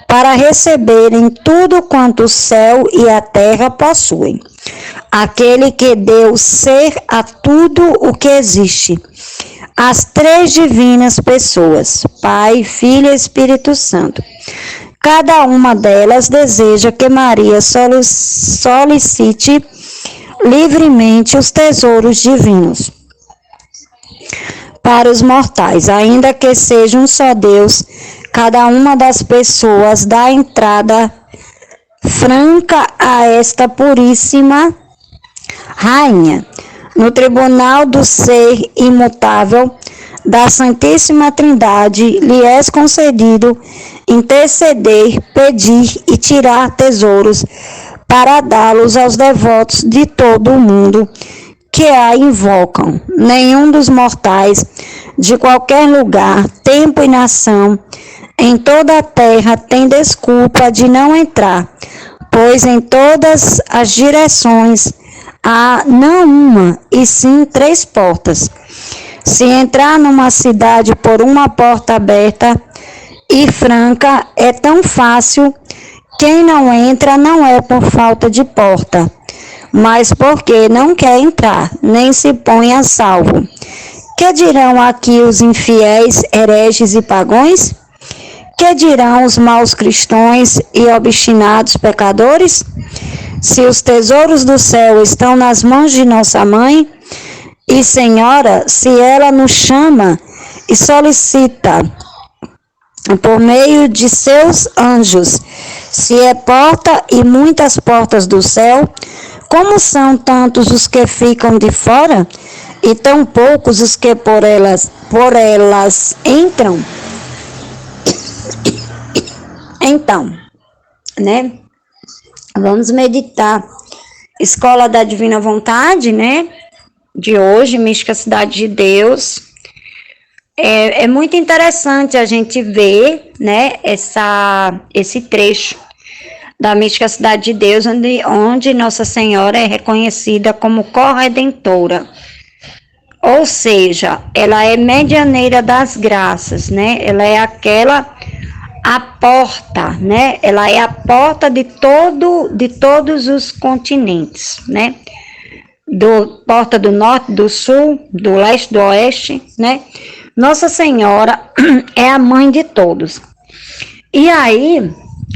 para receberem tudo quanto o céu e a terra possuem. Aquele que deu ser a tudo o que existe. As 3 divinas pessoas, Pai, Filho e Espírito Santo. Cada uma delas deseja que Maria solicite livremente os tesouros divinos para os mortais, ainda que seja um só Deus. Cada uma das pessoas dá entrada franca a esta puríssima rainha no tribunal do ser imutável da Santíssima Trindade. Lhe é concedido interceder, pedir e tirar tesouros para dá-los aos devotos de todo o mundo que a invocam. Nenhum dos mortais de qualquer lugar, tempo e nação em toda a terra tem desculpa de não entrar, pois em todas as direções há não uma, e sim 3 portas. Se entrar numa cidade por uma porta aberta e franca é tão fácil, quem não entra não é por falta de porta, mas porque não quer entrar, nem se põe a salvo. Que dirão aqui os infiéis, hereges e pagões? Que dirão os maus cristãos e obstinados pecadores? Se os tesouros do céu estão nas mãos de nossa mãe e Senhora, se ela nos chama e solicita por meio de seus anjos, se é porta e muitas portas do céu, como são tantos os que ficam de fora e tão poucos os que por elas entram? Então, né? Vamos meditar. Escola da Divina Vontade, né? De hoje, Mística Cidade de Deus. É muito interessante a gente ver, né? Esse trecho da Mística Cidade de Deus, onde Nossa Senhora é reconhecida como corredentora. Ou seja, ela é medianeira das graças, né? Ela é a porta, né? Ela é a porta de todos os continentes, né? Porta do norte, do sul, do leste, do oeste, né? Nossa Senhora é a mãe de todos. E aí,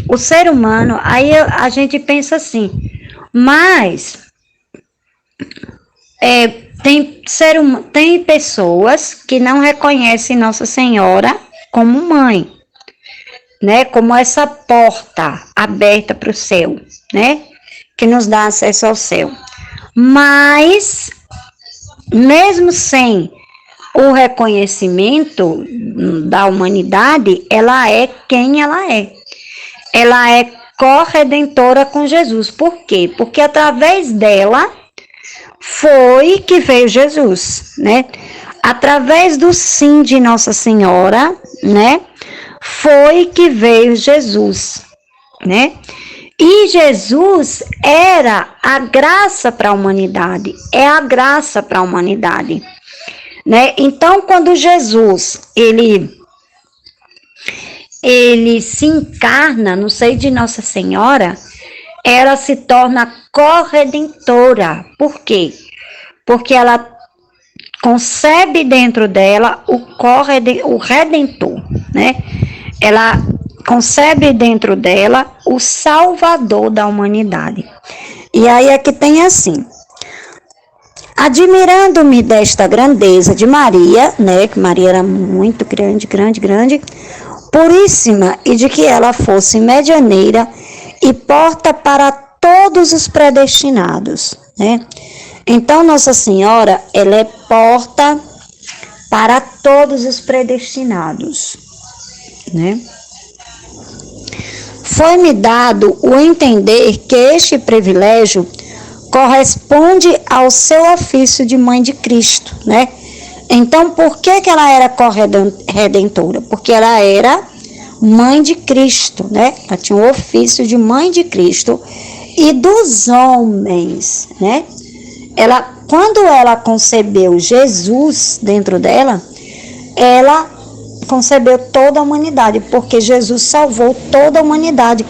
o ser humano, aí a gente pensa assim, mas tem pessoas que não reconhecem Nossa Senhora como mãe, né? Como essa porta aberta para o céu, né? Que nos dá acesso ao céu. Mas, mesmo sem o reconhecimento da humanidade, ela é quem ela é. Ela é corredentora com Jesus. Por quê? Porque através dela foi que veio Jesus, né? Através do sim de Nossa Senhora, né? Foi que veio Jesus, né? E Jesus era a graça para a humanidade, é a graça para a humanidade, né? Então, quando Jesus, ele se encarna no seio de Nossa Senhora, ela se torna corredentora. Por quê? Porque ela concebe dentro dela o Redentor, né? Ela concebe dentro dela o Salvador da humanidade. E aí é que tem assim: admirando-me desta grandeza de Maria, né? Que Maria era muito grande, puríssima, e de que ela fosse medianeira e porta para todos os predestinados, né? Então, Nossa Senhora, ela é porta para todos os predestinados, né? Foi-me dado o entender que este privilégio corresponde ao seu ofício de mãe de Cristo, né? Então, por que ela era corredentora? Porque ela era mãe de Cristo, né? Ela tinha o ofício de mãe de Cristo e dos homens, né? Quando ela concebeu Jesus dentro dela, ela concebeu toda a humanidade, porque Jesus salvou toda a humanidade,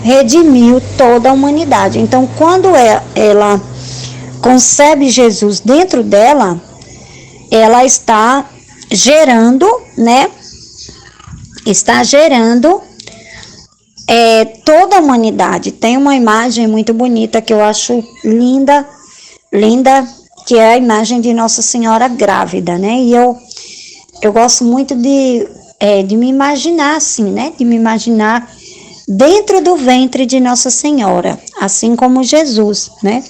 redimiu toda a humanidade. Então, quando ela concebe Jesus dentro dela, ela está gerando, né? Está gerando toda a humanidade. Tem uma imagem muito bonita que eu acho linda, que é a imagem de Nossa Senhora grávida, né? E eu gosto muito de me imaginar assim, né? De me imaginar dentro do ventre de Nossa Senhora, assim como Jesus, né?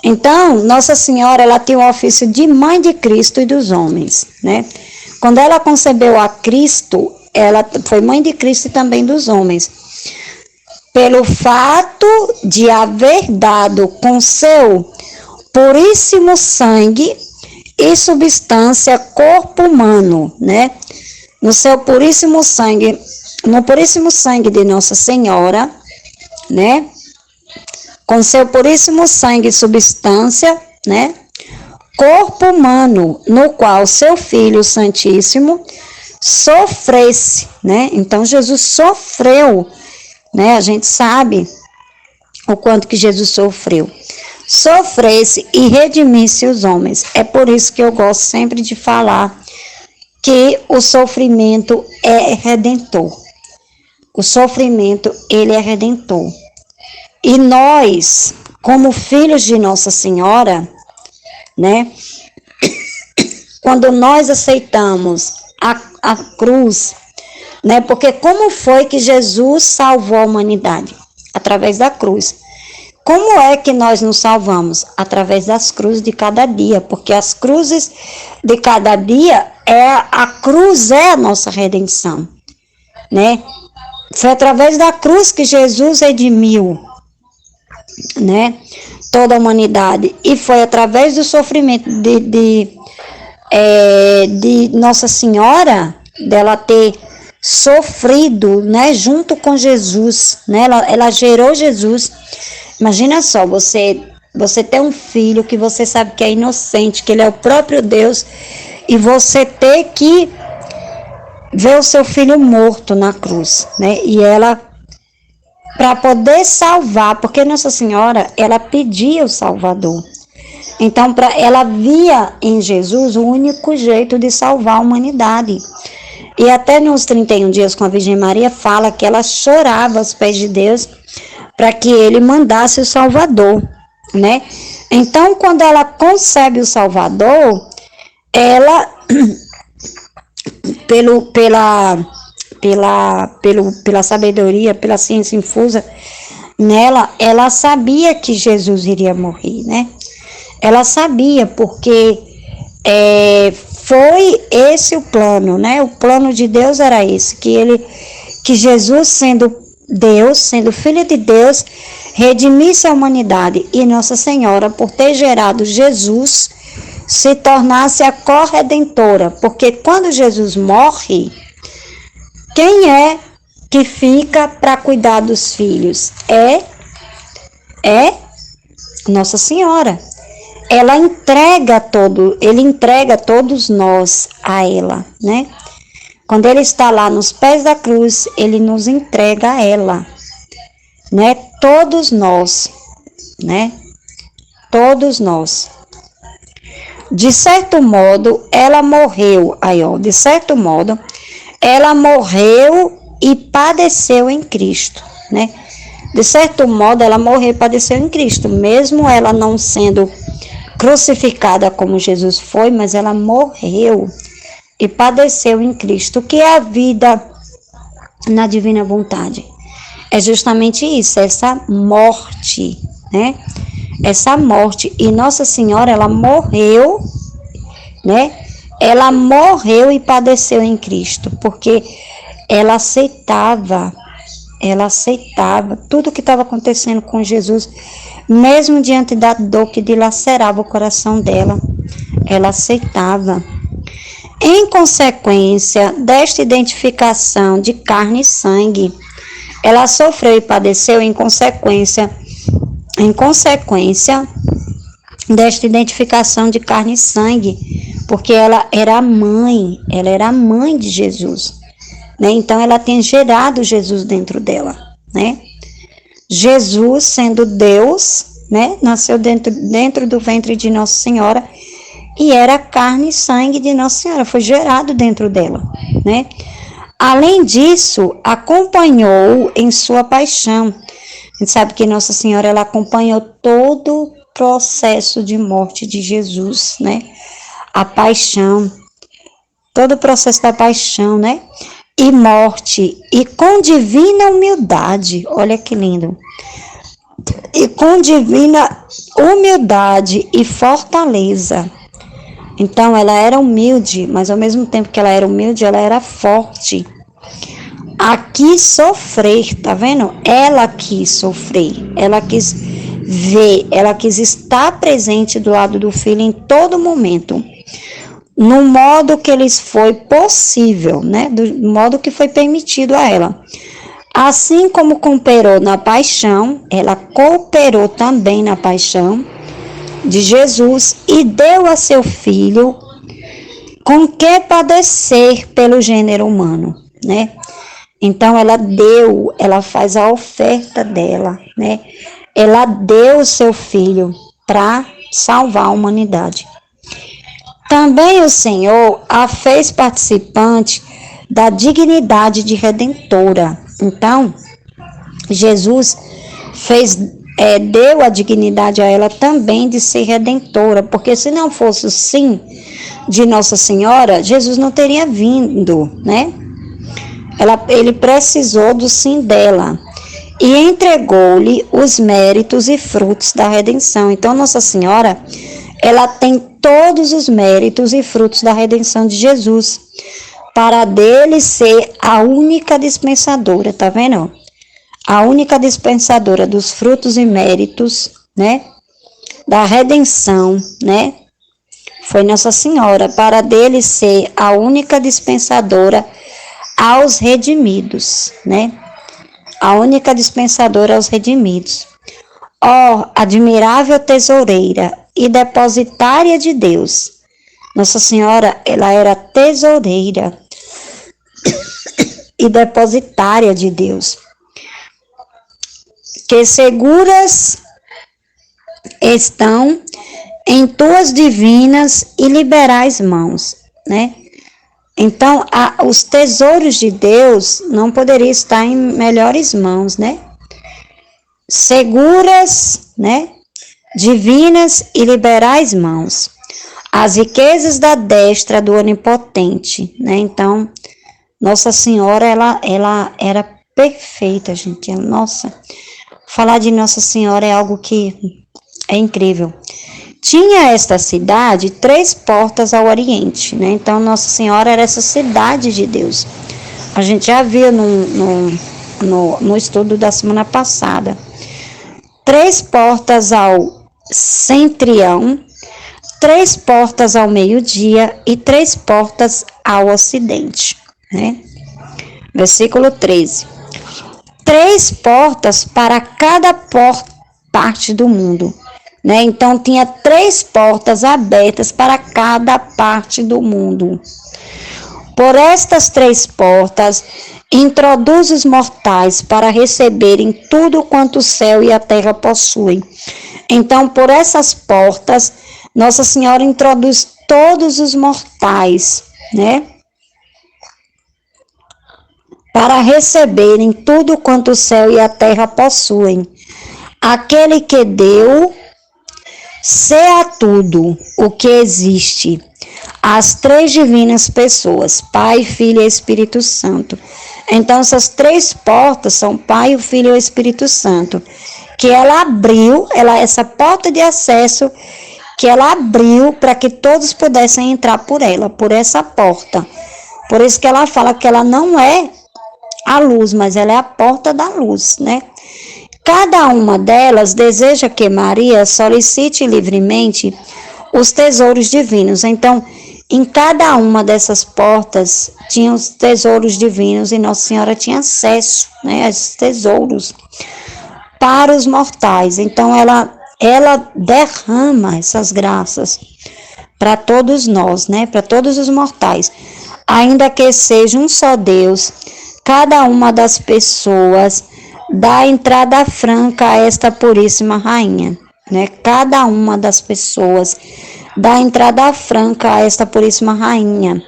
Então, Nossa Senhora, ela tem o ofício de mãe de Cristo e dos homens, né? Quando ela concebeu a Cristo, ela foi mãe de Cristo e também dos homens. Pelo fato de haver dado com seu puríssimo sangue e substância corpo humano, né? No puríssimo sangue de Nossa Senhora, né? Com seu puríssimo sangue e substância, né? Corpo humano, no qual seu Filho Santíssimo sofresse, né? Então, Jesus sofreu, né? A gente sabe o quanto que Jesus sofreu. sofresse e redimisse os homens. É por isso que eu gosto sempre de falar que o sofrimento é redentor. O sofrimento, ele é redentor. E nós, como filhos de Nossa Senhora, né? Quando nós aceitamos a cruz, né? Porque como foi que Jesus salvou a humanidade? Através da cruz. Como é que nós nos salvamos? Através das cruzes de cada dia, porque as cruzes de cada dia, a cruz é a nossa redenção, né? Foi através da cruz que Jesus redimiu, né, toda a humanidade, e foi através do sofrimento de Nossa Senhora, dela ter sofrido, né, junto com Jesus, né, ela gerou Jesus. Imagina só, você ter um filho que você sabe que é inocente, que ele é o próprio Deus, e você ter que ver o seu filho morto na cruz, né? E ela, para poder salvar, porque Nossa Senhora, ela pedia o Salvador. Então, ela via em Jesus o único jeito de salvar a humanidade. E até nos 31 dias com a Virgem Maria, fala que ela chorava aos pés de Deus para que ele mandasse o Salvador, né? Então, quando ela concebe o Salvador, ela, pela sabedoria, pela ciência infusa nela, ela sabia que Jesus iria morrer, né? Ela sabia, porque foi esse o plano, né? O plano de Deus era esse, que Jesus, sendo Deus, sendo Filho de Deus, redimisse a humanidade, e Nossa Senhora, por ter gerado Jesus, se tornasse a corredentora, porque quando Jesus morre, quem é que fica para cuidar dos filhos? É Nossa Senhora. Ele entrega todos nós a ela, né? Quando ele está lá nos pés da cruz, ele nos entrega a ela, né? Todos nós, né? Todos nós. De certo modo, ela morreu, de certo modo, ela morreu e padeceu em Cristo, né? De certo modo, ela morreu e padeceu em Cristo, mesmo ela não sendo crucificada como Jesus foi, mas ela morreu e padeceu em Cristo. O que é a vida na divina vontade? É justamente isso, essa morte, né? Essa morte. E Nossa Senhora, ela morreu, né? Ela morreu e padeceu em Cristo, porque ela aceitava tudo o que estava acontecendo com Jesus, mesmo diante da dor que dilacerava o coração dela, ela aceitava. Em consequência desta identificação de carne e sangue, ela sofreu e padeceu em consequência desta identificação de carne e sangue, porque ela era a mãe de Jesus, né? Então ela tem gerado Jesus dentro dela, né? Jesus, sendo Deus, né, nasceu dentro do ventre de Nossa Senhora, e era carne e sangue de Nossa Senhora, foi gerado dentro dela, né? Além disso, acompanhou em sua paixão. A gente sabe que Nossa Senhora, ela acompanhou todo o processo de morte de Jesus, né? A paixão, todo o processo da paixão, né? E morte, e com divina humildade, olha que lindo, e com divina humildade e fortaleza. Então ela era humilde, mas ao mesmo tempo que ela era humilde, ela era forte. Aqui sofrer, tá vendo? Ela quis sofrer, ela quis ver, ela quis estar presente do lado do filho em todo momento, no modo que lhes foi possível, né? Do modo que foi permitido a ela. Assim como cooperou na paixão, ela cooperou também na paixão de Jesus e deu a seu filho com que padecer pelo gênero humano, né? Então ela faz a oferta dela, né? Ela deu o seu filho, para salvar a humanidade. Também o Senhor a fez participante da dignidade de redentora. Então, Jesus deu a dignidade a ela também de ser redentora, porque se não fosse o sim de Nossa Senhora, Jesus não teria vindo, né? Ele precisou do sim dela e entregou-lhe os méritos e frutos da redenção. Então, Nossa Senhora, ela tem todos os méritos e frutos da redenção de Jesus, para dele ser a única dispensadora, tá vendo? A única dispensadora dos frutos e méritos, né, da redenção, né, foi Nossa Senhora, para dele ser a única dispensadora aos redimidos, né, a única dispensadora aos redimidos. Ó, admirável tesoureira e depositária de Deus, Nossa Senhora, ela era tesoureira e depositária de Deus, que seguras estão em tuas divinas e liberais mãos, né? Então, os tesouros de Deus não poderiam estar em melhores mãos, né? Seguras, né? Divinas e liberais mãos. As riquezas da destra do Onipotente, né? Então, Nossa Senhora, ela era perfeita, gente. Nossa, falar de Nossa Senhora é algo que é incrível. Tinha esta cidade 3 portas ao oriente, né? Então, Nossa Senhora era essa cidade de Deus. A gente já viu no estudo da semana passada. 3 portas ao centrião, 3 portas ao meio-dia e 3 portas ao ocidente, né? Versículo 13. 3 portas para cada parte do mundo, né? Então, tinha 3 portas abertas para cada parte do mundo. Por estas 3 portas, introduz os mortais para receberem tudo quanto o céu e a terra possuem. Então, por essas portas, Nossa Senhora introduz todos os mortais, né? Para receberem tudo quanto o céu e a terra possuem. Aquele que deu ser a tudo o que existe, as 3 divinas pessoas, Pai, Filho e Espírito Santo. Então, essas 3 portas são Pai, o Filho e o Espírito Santo, que ela abriu, essa porta de acesso, que ela abriu para que todos pudessem entrar por ela, por essa porta. Por isso que ela fala que ela não é a luz, mas ela é a porta da luz, né? Cada uma delas deseja que Maria solicite livremente os tesouros divinos. Então, em cada uma dessas portas tinha os tesouros divinos e Nossa Senhora tinha acesso, né, a esses tesouros para os mortais. Então, ela derrama essas graças para todos nós, né, para todos os mortais. Ainda que seja um só Deus, cada uma das pessoas dá entrada franca a esta puríssima rainha, né? Cada uma das pessoas dá entrada franca a esta puríssima rainha.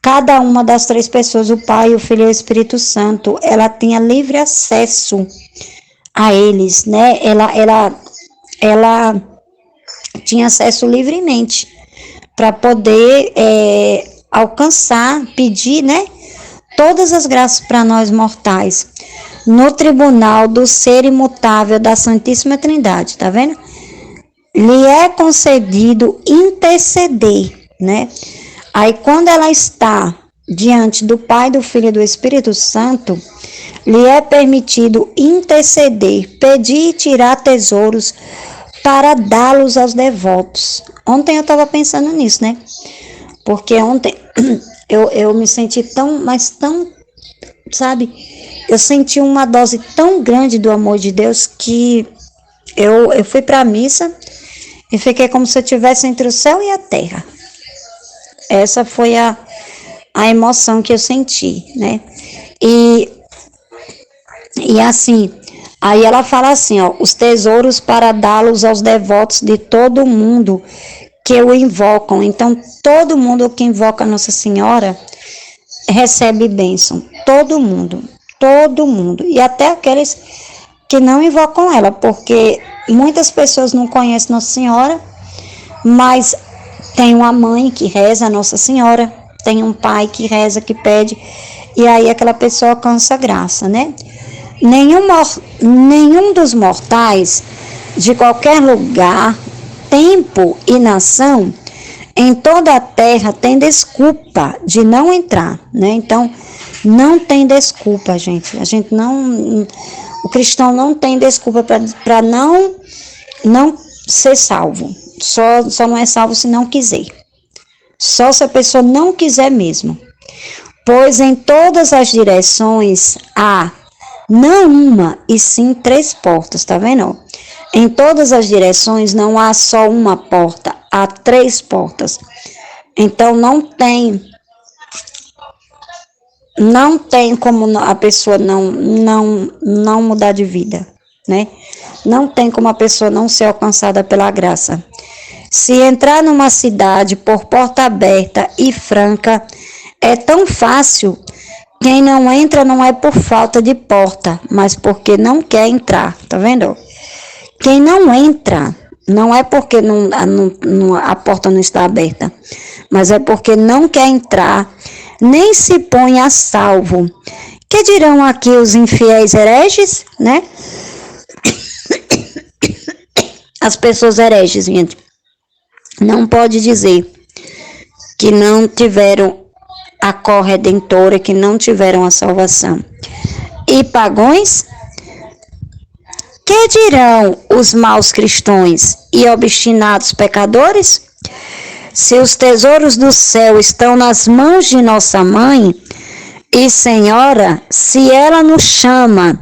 Cada uma das 3 pessoas, o Pai, o Filho e o Espírito Santo, ela tinha livre acesso a eles, né? Ela tinha acesso livremente para poder alcançar, pedir, né? Todas as graças para nós mortais, no tribunal do ser imutável da Santíssima Trindade, tá vendo? Lhe é concedido interceder, né? Aí, quando ela está diante do Pai, do Filho e do Espírito Santo, lhe é permitido interceder, pedir e tirar tesouros para dá-los aos devotos. Ontem eu estava pensando nisso, né? Porque ontem eu me senti tão, sabe? Eu senti uma dose tão grande do amor de Deus que eu fui para a missa e fiquei como se eu estivesse entre o céu e a terra. Essa foi a emoção que eu senti, né? E assim, Aí ela fala assim, ó, os tesouros para dá-los aos devotos de todo mundo que o invocam. Então, todo mundo que invoca Nossa Senhora recebe bênção. Todo mundo. Todo mundo. E até aqueles que não invocam ela, porque muitas pessoas não conhecem Nossa Senhora, mas tem uma mãe que reza a Nossa Senhora, tem um pai que reza, que pede, e aí aquela pessoa alcança graça, né? Nenhum dos mortais de qualquer lugar, tempo e nação em toda a terra tem desculpa de não entrar, né? Então, não tem desculpa, gente. A gente não, o cristão não tem desculpa para não ser salvo. Só não é salvo se não quiser. Só se a pessoa não quiser mesmo. Pois em todas as direções há não uma, e sim 3 portas, tá vendo? Em todas as direções não há só uma porta, há 3 portas. Então não tem como a pessoa não mudar de vida, né? Não tem como a pessoa não ser alcançada pela graça. Se entrar numa cidade por porta aberta e franca, é tão fácil. Quem não entra não é por falta de porta, mas porque não quer entrar, tá vendo? Quem não entra não é porque a porta não está aberta, mas é porque não quer entrar, nem se põe a salvo. Que dirão aqui os infiéis hereges, né? As pessoas hereges, gente, não pode dizer que não tiveram a corredentora, que não tiveram a salvação. E pagões? Que dirão os maus cristãos e obstinados pecadores? Se os tesouros do céu estão nas mãos de nossa Mãe e Senhora, se ela nos chama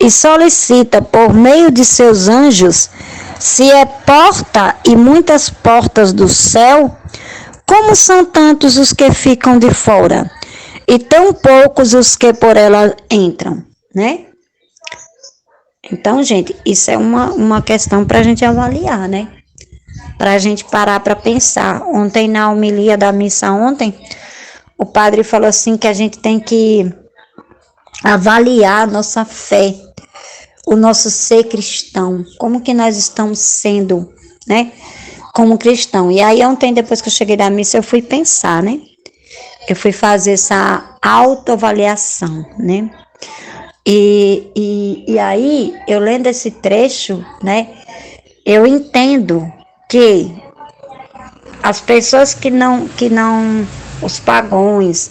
e solicita por meio de seus anjos, se é porta e muitas portas do céu, como são tantos os que ficam de fora e tão poucos os que por ela entram, né? Então, gente, isso é uma questão para a gente avaliar, né? Para a gente parar para pensar. Ontem, na homilia da missa o padre falou assim que a gente tem que avaliar a nossa fé, o nosso ser cristão, como que nós estamos sendo, né? Como cristão. E aí, ontem, depois que eu cheguei da missa, eu fui pensar, né? Eu fui fazer essa autoavaliação, né? E aí, eu lendo esse trecho, né? Eu entendo que as pessoas que não, os pagões,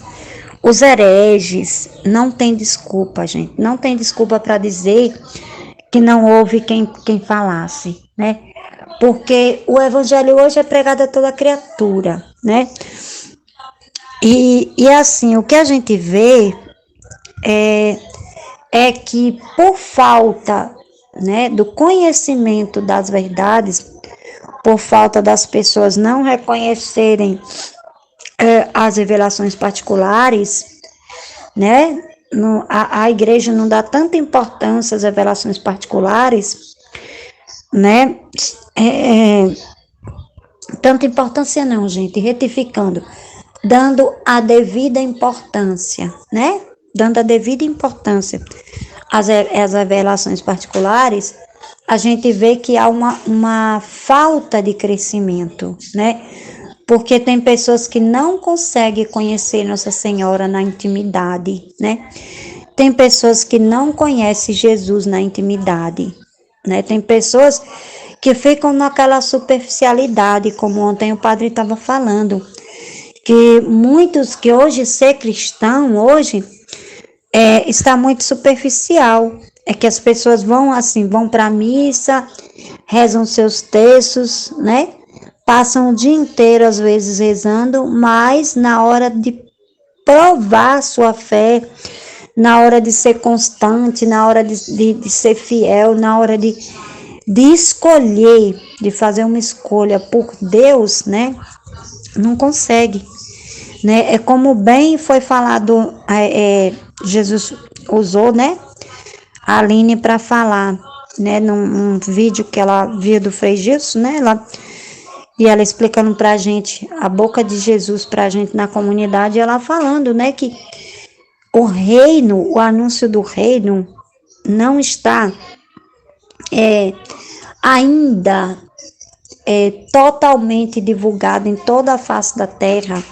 os hereges, não tem desculpa, gente. Não tem desculpa para dizer que não houve quem falasse, né? Porque o evangelho hoje é pregado a toda criatura, né? E assim, o que a gente vê é que por falta, né, do conhecimento das verdades, por falta das pessoas não reconhecerem as revelações particulares, né, a igreja não dá tanta importância às revelações particulares, né, tanta importância não, gente, retificando, dando a devida importância, né, dando a devida importância às revelações particulares, a gente vê que há uma falta de crescimento, né? Porque tem pessoas que não conseguem conhecer Nossa Senhora na intimidade, né? Tem pessoas que não conhecem Jesus na intimidade, né? Tem pessoas que ficam naquela superficialidade, como ontem o padre estava falando, que muitos que hoje ser cristão, hoje, está muito superficial. É que as pessoas vão para a missa, rezam seus textos, né? Passam o dia inteiro, às vezes, rezando, mas na hora de provar sua fé, na hora de ser constante, na hora de ser fiel, na hora de escolher, de fazer uma escolha por Deus, né? Não consegue, né? É como bem foi falado, Jesus usou, né? a Aline para falar, né, num vídeo que ela viu do Frei Gilson, né, e ela explicando pra gente a boca de Jesus pra gente na comunidade, ela falando, né, que o reino, o anúncio do reino não está ainda totalmente divulgado em toda a face da terra.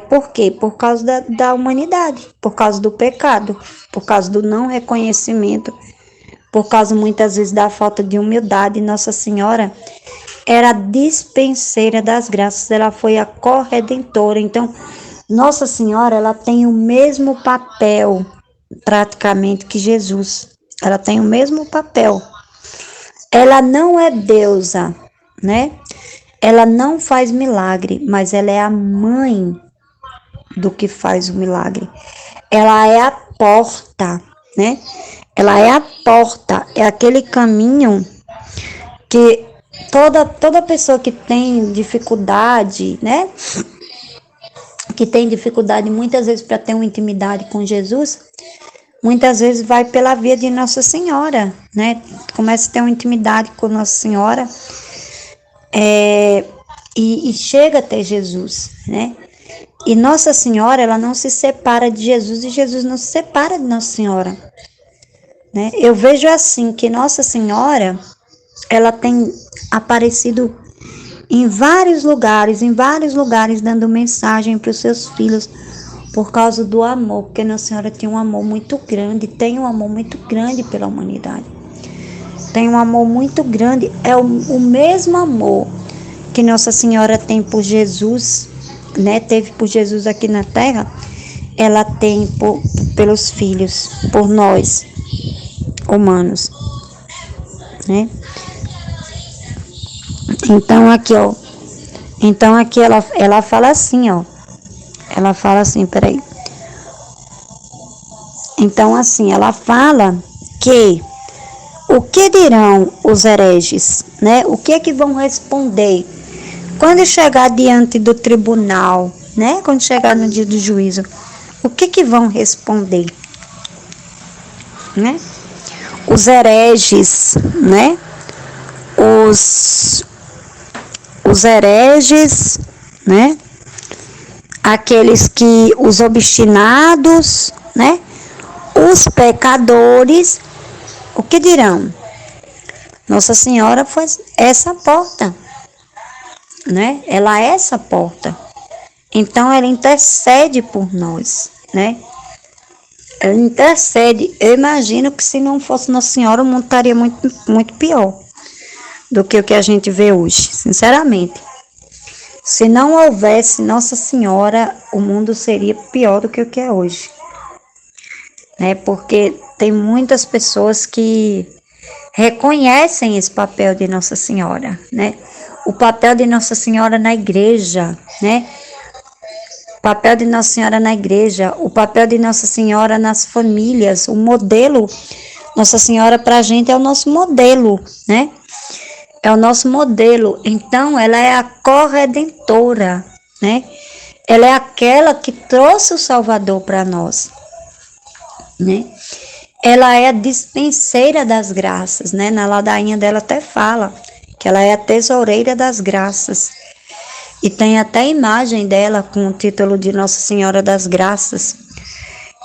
Por quê? Por causa da humanidade, por causa do pecado, por causa do não reconhecimento, por causa muitas vezes da falta de humildade. Nossa Senhora era a dispenseira das graças, ela foi a corredentora. Então, Nossa Senhora, ela tem o mesmo papel, praticamente, que Jesus. Ela tem o mesmo papel. Ela não é deusa, né? Ela não faz milagre, mas ela é a mãe do que faz o milagre. Ela é a porta, né? Ela é a porta, é aquele caminho que toda pessoa que tem dificuldade, né? Que tem dificuldade muitas vezes para ter uma intimidade com Jesus, muitas vezes vai pela via de Nossa Senhora, né? Começa a ter uma intimidade com Nossa Senhora e chega até Jesus, né? E Nossa Senhora, ela não se separa de Jesus e Jesus não se separa de Nossa Senhora, né? Eu vejo assim que Nossa Senhora, ela tem aparecido em vários lugares, dando mensagem para os seus filhos por causa do amor, porque Nossa Senhora tem um amor muito grande, tem um amor muito grande pela humanidade. Tem um amor muito grande, é o mesmo amor que Nossa Senhora tem por Jesus, né? Teve por Jesus aqui na terra, ela tem pelos filhos, por nós, humanos, né? Então aqui ela fala assim, ó. Ela fala assim, peraí. Então assim, ela fala que o que dirão os hereges, né? O que é que vão responder quando chegar diante do tribunal, né? Quando chegar no dia do juízo, o que que vão responder, né? Os hereges, né? Os hereges, né? Aqueles que, os obstinados, né? Os pecadores, o que dirão? Nossa Senhora foi essa porta, né? Ela é essa porta. Então ela intercede por nós, né? Ela intercede. Eu imagino que se não fosse Nossa Senhora, o mundo estaria muito, muito pior do que o que a gente vê hoje, sinceramente. Se não houvesse Nossa Senhora, o mundo seria pior do que o que é hoje, né? Porque tem muitas pessoas que reconhecem esse papel de Nossa Senhora, né? O papel de Nossa Senhora na igreja, né? O papel de Nossa Senhora na igreja, o papel de Nossa Senhora nas famílias, o modelo. Nossa Senhora para a gente é o nosso modelo, né? É o nosso modelo. Então, ela é a corredentora, né? Ela é aquela que trouxe o Salvador para nós, né? Ela é a dispenseira das graças, né? Na ladainha dela até fala que ela é a tesoureira das graças. E tem até a imagem dela com o título de Nossa Senhora das Graças,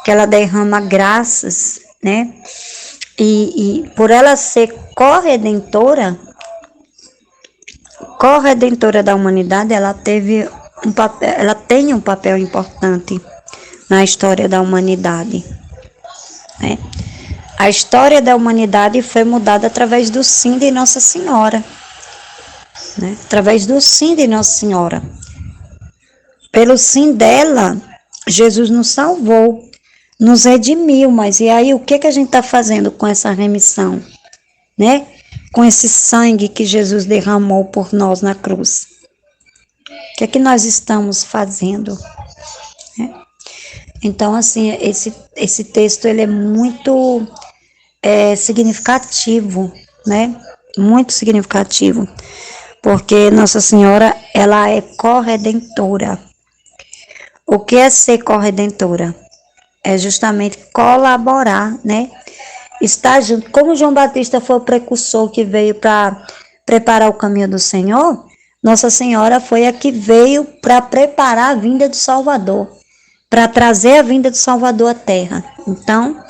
que ela derrama graças, né? E por ela ser corredentora da humanidade, ela tem um papel importante na história da humanidade, né? A história da humanidade foi mudada através do sim de Nossa Senhora, né? Através do sim de Nossa Senhora. Pelo sim dela, Jesus nos salvou, nos redimiu. Mas e aí, o que a gente está fazendo com essa remissão, né? Com esse sangue que Jesus derramou por nós na cruz? O que nós estamos fazendo, né? Então, assim, esse texto, ele é muito significativo, né? Muito significativo, porque Nossa Senhora, ela é corredentora. O que é ser corredentora? É justamente colaborar, né? estar junto. Como João Batista foi o precursor que veio para preparar o caminho do Senhor, Nossa Senhora foi a que veio para preparar a vinda do Salvador, para trazer a vinda do Salvador à Terra. Então,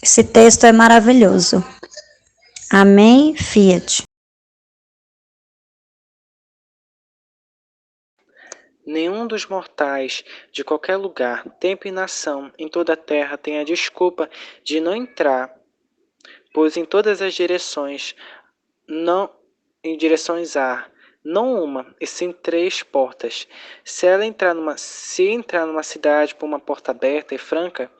esse texto é maravilhoso. Amém, Fiat. Nenhum dos mortais de qualquer lugar, tempo e nação em toda a terra tem a desculpa de não entrar, pois em todas as direções, não em direções há, não uma, e sim três portas. Se entrar numa cidade por uma porta aberta e franca,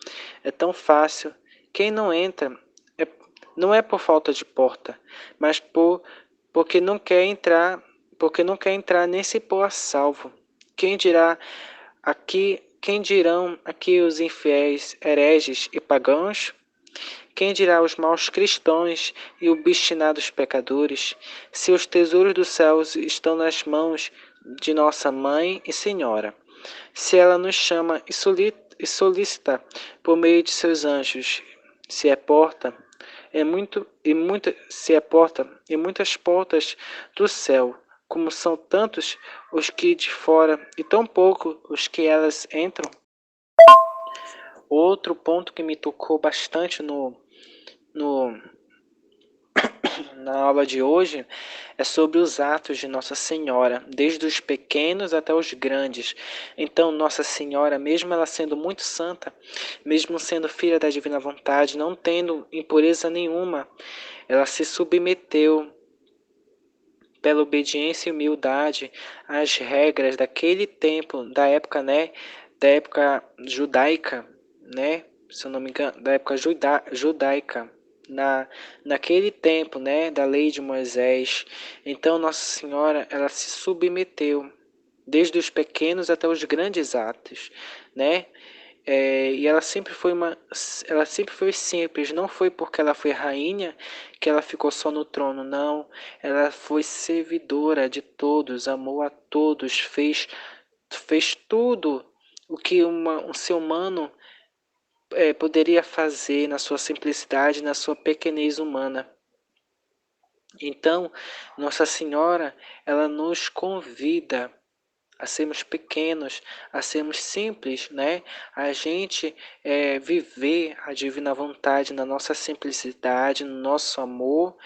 é tão fácil. Quem não entra não é por falta de porta, mas porque não quer entrar, nem se pôr a salvo. Quem dirão aqui os infiéis, hereges e pagãos? Quem dirá os maus cristãos e obstinados pecadores? Se os tesouros dos céus estão nas mãos de nossa Mãe e Senhora, se ela nos chama e solicita por meio de seus anjos, se é porta, e muitas portas do céu, como são tantos os que de fora e tão pouco os que elas entram. Outro ponto que me tocou bastante no, na aula de hoje é sobre os atos de Nossa Senhora, desde os pequenos até os grandes. Então, Nossa Senhora, mesmo ela sendo muito santa, mesmo sendo filha da divina vontade, não tendo impureza nenhuma, ela se submeteu pela obediência e humildade às regras daquele tempo, da época, né, da época judaica, né, se eu não me engano, da época judaica, naquele tempo, né, da lei de Moisés. Então Nossa Senhora, ela se submeteu desde os pequenos até os grandes atos, né? E ela sempre foi simples. Não foi porque ela foi rainha que ela ficou só no trono, não. Ela foi servidora de todos, amou a todos, fez tudo o que um ser humano poderia fazer na sua simplicidade, na sua pequenez humana. Então, Nossa Senhora, ela nos convida a sermos pequenos, a sermos simples, né? A gente viver a divina vontade na nossa simplicidade, no nosso amor,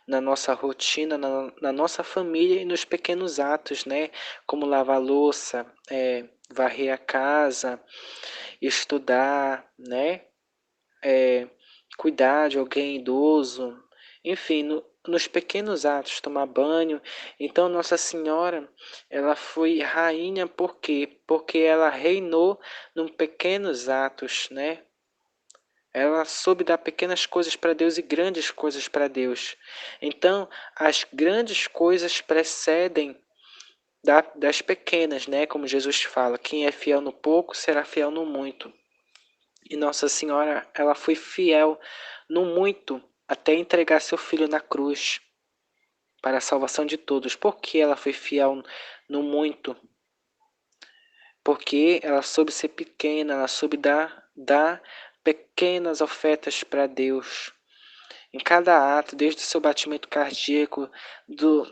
na nossa rotina, na nossa família e nos pequenos atos, né? Como lavar a louça, varrer a casa, estudar, né? Cuidar de alguém idoso, enfim, nos pequenos atos, tomar banho. Então Nossa Senhora, ela foi rainha por quê? Porque ela reinou nos pequenos atos, né? Ela soube dar pequenas coisas para Deus e grandes coisas para Deus. Então, as grandes coisas precedem das pequenas, né? Como Jesus fala, quem é fiel no pouco será fiel no muito. E Nossa Senhora, ela foi fiel no muito, até entregar seu filho na cruz para a salvação de todos. Por que ela foi fiel no muito? Porque ela soube ser pequena, ela soube dar pequenas ofertas para Deus. Em cada ato, desde o seu batimento cardíaco, do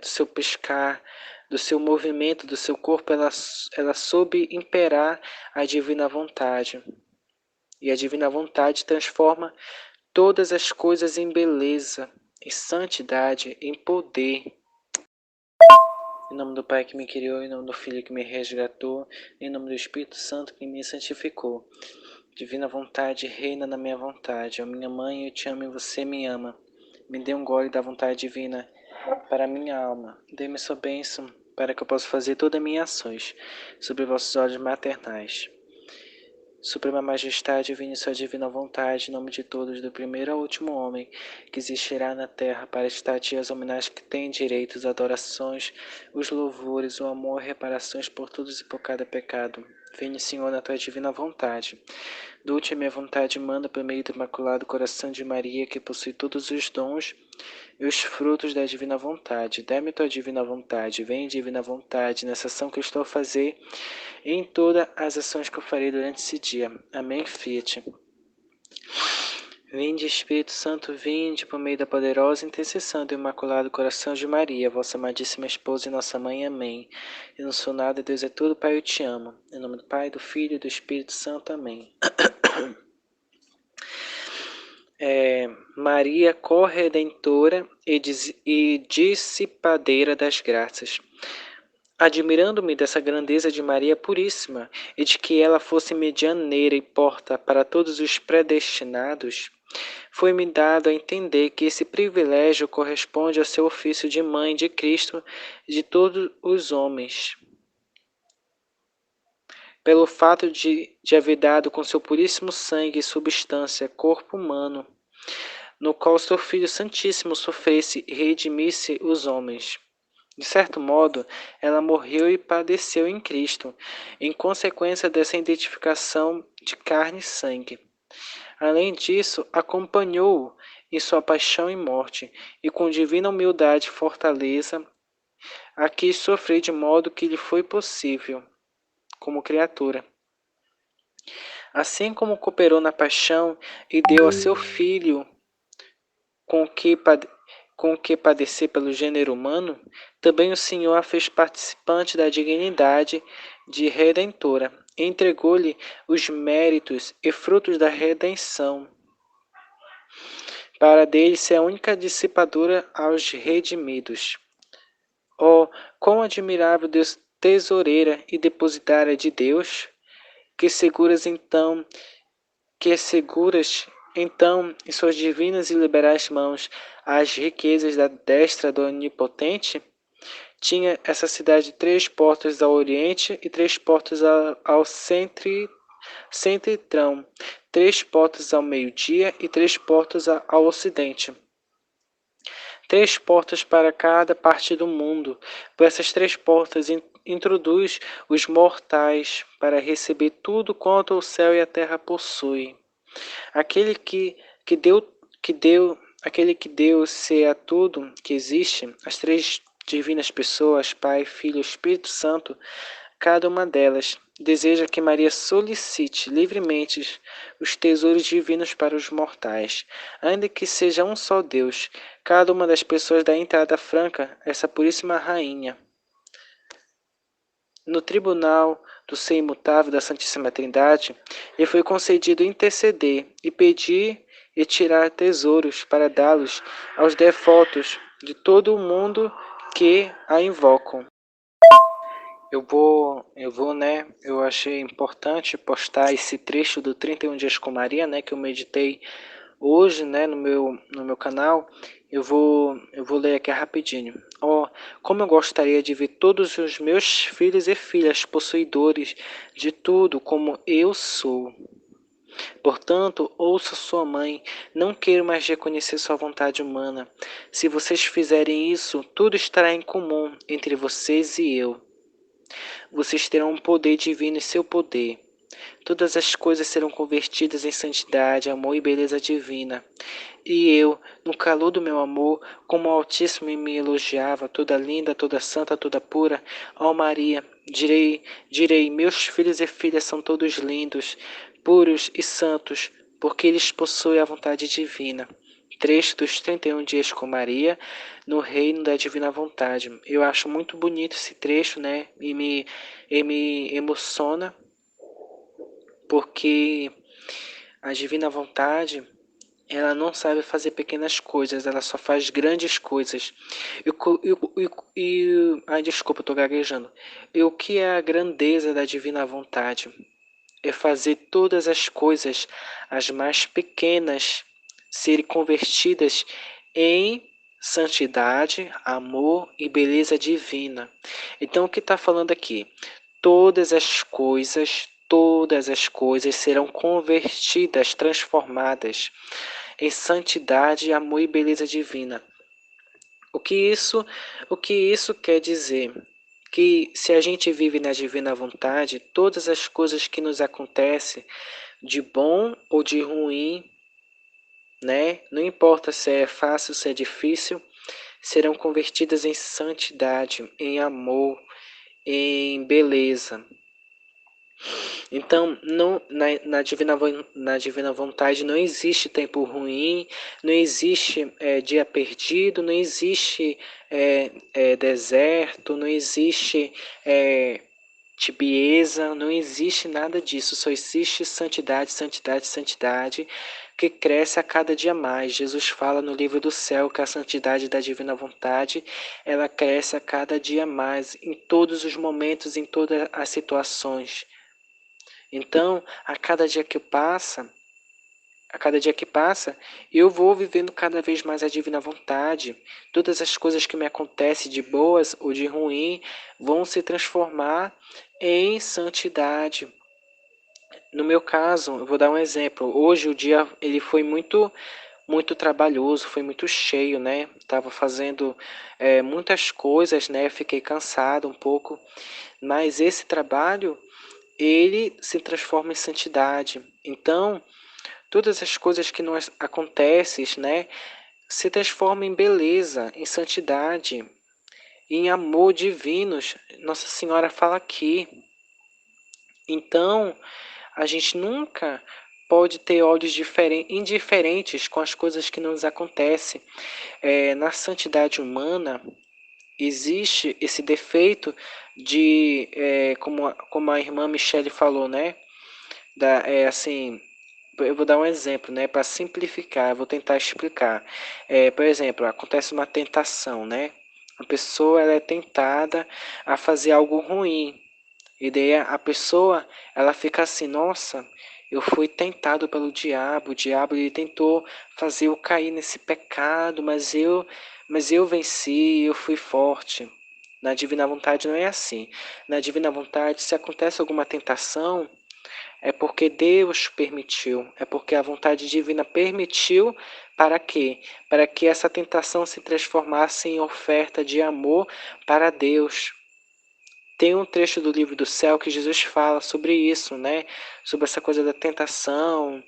seu piscar, do seu movimento, do seu corpo, ela soube imperar a divina vontade. E a divina vontade transforma todas as coisas em beleza, em santidade, em poder. Em nome do Pai que me criou, em nome do Filho que me resgatou, em nome do Espírito Santo que me santificou. Divina vontade, reina na minha vontade. Ó minha mãe, eu te amo e você me ama. Me dê um gole da vontade divina para a minha alma. Dê-me sua bênção para que eu possa fazer todas as minhas ações sobre vossos olhos maternais. Suprema Majestade, vinha sua divina vontade, em nome de todos, do primeiro ao último homem, que existirá na terra, para estar a ti as homenagens que têm direito, as adorações, os louvores, o amor e reparações por todos e por cada pecado. Venha, Senhor, na tua divina vontade. Do-te a minha vontade, manda por meio do Imaculado Coração de Maria, que possui todos os dons e os frutos da divina vontade. Dá-me tua divina vontade, vem divina vontade, nessa ação que eu estou a fazer, e em todas as ações que eu farei durante esse dia. Amém, Fiat. Vinde, Espírito Santo, vinde por meio da poderosa intercessão do Imaculado Coração de Maria, vossa amadíssima esposa e nossa mãe. Amém. E no seu nada, Deus é tudo, Pai, eu te amo. Em nome do Pai, do Filho e do Espírito Santo. Amém. Maria, corredentora e dissipadeira das graças. Admirando-me dessa grandeza de Maria Puríssima e de que ela fosse medianeira e porta para todos os predestinados, foi-me dado a entender que esse privilégio corresponde ao seu ofício de mãe de Cristo e de todos os homens. Pelo fato de haver dado com seu puríssimo sangue e substância corpo humano, no qual seu Filho Santíssimo sofresse e redimisse os homens. De certo modo, ela morreu e padeceu em Cristo, em consequência dessa identificação de carne e sangue. Além disso, acompanhou-o em sua paixão e morte, e com divina humildade e fortaleza, a quis sofrer de modo que lhe foi possível, como criatura. Assim como cooperou na paixão e deu a seu Filho com que padecer pelo gênero humano, também o Senhor a fez participante da dignidade de redentora, e entregou-lhe os méritos e frutos da redenção, para dele ser a única dissipadora aos redimidos. Oh, quão admirável tesoureira e depositária de Deus, que seguras então em suas divinas e liberais mãos as riquezas da destra do Onipotente. Tinha essa cidade 3 portas ao oriente e 3 portas ao centro-trão, 3 portas ao meio-dia e 3 portas ao ocidente. 3 portas para cada parte do mundo. Por essas 3 portas introduz os mortais para receber tudo quanto o céu e a terra possuem. Aquele que deu ser a tudo que existe, as 3 divinas pessoas, Pai, Filho e Espírito Santo, cada uma delas deseja que Maria solicite livremente os tesouros divinos para os mortais, ainda que seja um só Deus. Cada uma das pessoas dá entrada franca a essa puríssima rainha. No tribunal do ser imutável da Santíssima Trindade, lhe foi concedido interceder e pedir e tirar tesouros para dá-los aos devotos de todo o mundo que a invocam. Eu achei importante postar esse trecho do 31 Dias com Maria, que eu meditei hoje, no meu canal. Eu vou ler aqui rapidinho. Como eu gostaria de ver todos os meus filhos e filhas possuidores de tudo como eu sou. Portanto, ouça sua mãe, não quero mais reconhecer sua vontade humana. Se vocês fizerem isso, tudo estará em comum entre vocês e eu. Vocês terão um poder divino em seu poder. Todas as coisas serão convertidas em santidade, amor e beleza divina. E eu, no calor do meu amor, como o Altíssimo me elogiava, toda linda, toda santa, toda pura, ó Maria, direi, meus filhos e filhas são todos lindos, puros e santos, porque eles possuem a vontade divina. Trecho dos 31 Dias com Maria, no Reino da Divina Vontade. Eu acho muito bonito esse trecho, e me emociona, porque a Divina Vontade, ela não sabe fazer pequenas coisas, ela só faz grandes coisas. Desculpa, eu estou gaguejando. E o que é a grandeza da Divina Vontade? É fazer todas as coisas, as mais pequenas, serem convertidas em santidade, amor e beleza divina. Então, o que está falando aqui? Todas as coisas serão convertidas, transformadas em santidade, amor e beleza divina. O que isso quer dizer? Que se a gente vive na divina vontade, todas as coisas que nos acontecem, de bom ou de ruim, não importa se é fácil, se é difícil, serão convertidas em santidade, em amor, em beleza. Então, na divina vontade não existe tempo ruim, não existe dia perdido, não existe deserto, não existe tibieza, não existe nada disso, só existe santidade, santidade, santidade, que cresce a cada dia mais. Jesus fala no livro do céu que a santidade da divina vontade, ela cresce a cada dia mais, em todos os momentos, em todas as situações. Então, a cada dia que passa, eu vou vivendo cada vez mais a divina vontade. Todas as coisas que me acontecem, de boas ou de ruim, vão se transformar em santidade. No meu caso, eu vou dar um exemplo. Hoje o dia ele foi muito trabalhoso, foi muito cheio, né? Tava fazendo muitas coisas, né? Fiquei cansado um pouco, mas esse trabalho ele se transforma em santidade. Então, todas as coisas que nos acontecem, né, se transformam em beleza, em santidade, em amor divinos. Nossa Senhora fala aqui. Então, a gente nunca pode ter olhos indiferentes com as coisas que nos acontecem. Na santidade humana, existe esse defeito de, como a irmã Michele falou, né? Assim, eu vou dar um exemplo, né? Para simplificar, eu vou tentar explicar. Por exemplo, acontece uma tentação, né? A pessoa ela é tentada a fazer algo ruim. E daí a pessoa ela fica assim, nossa, eu fui tentado pelo diabo, o diabo ele tentou fazer eu cair nesse pecado, mas eu venci, eu fui forte. Na divina vontade não é assim. Na divina vontade, se acontece alguma tentação, é porque Deus permitiu, é porque a vontade divina permitiu para quê? Para que essa tentação se transformasse em oferta de amor para Deus. Tem um trecho do livro do céu que Jesus fala sobre isso, né? Sobre essa coisa da tentação.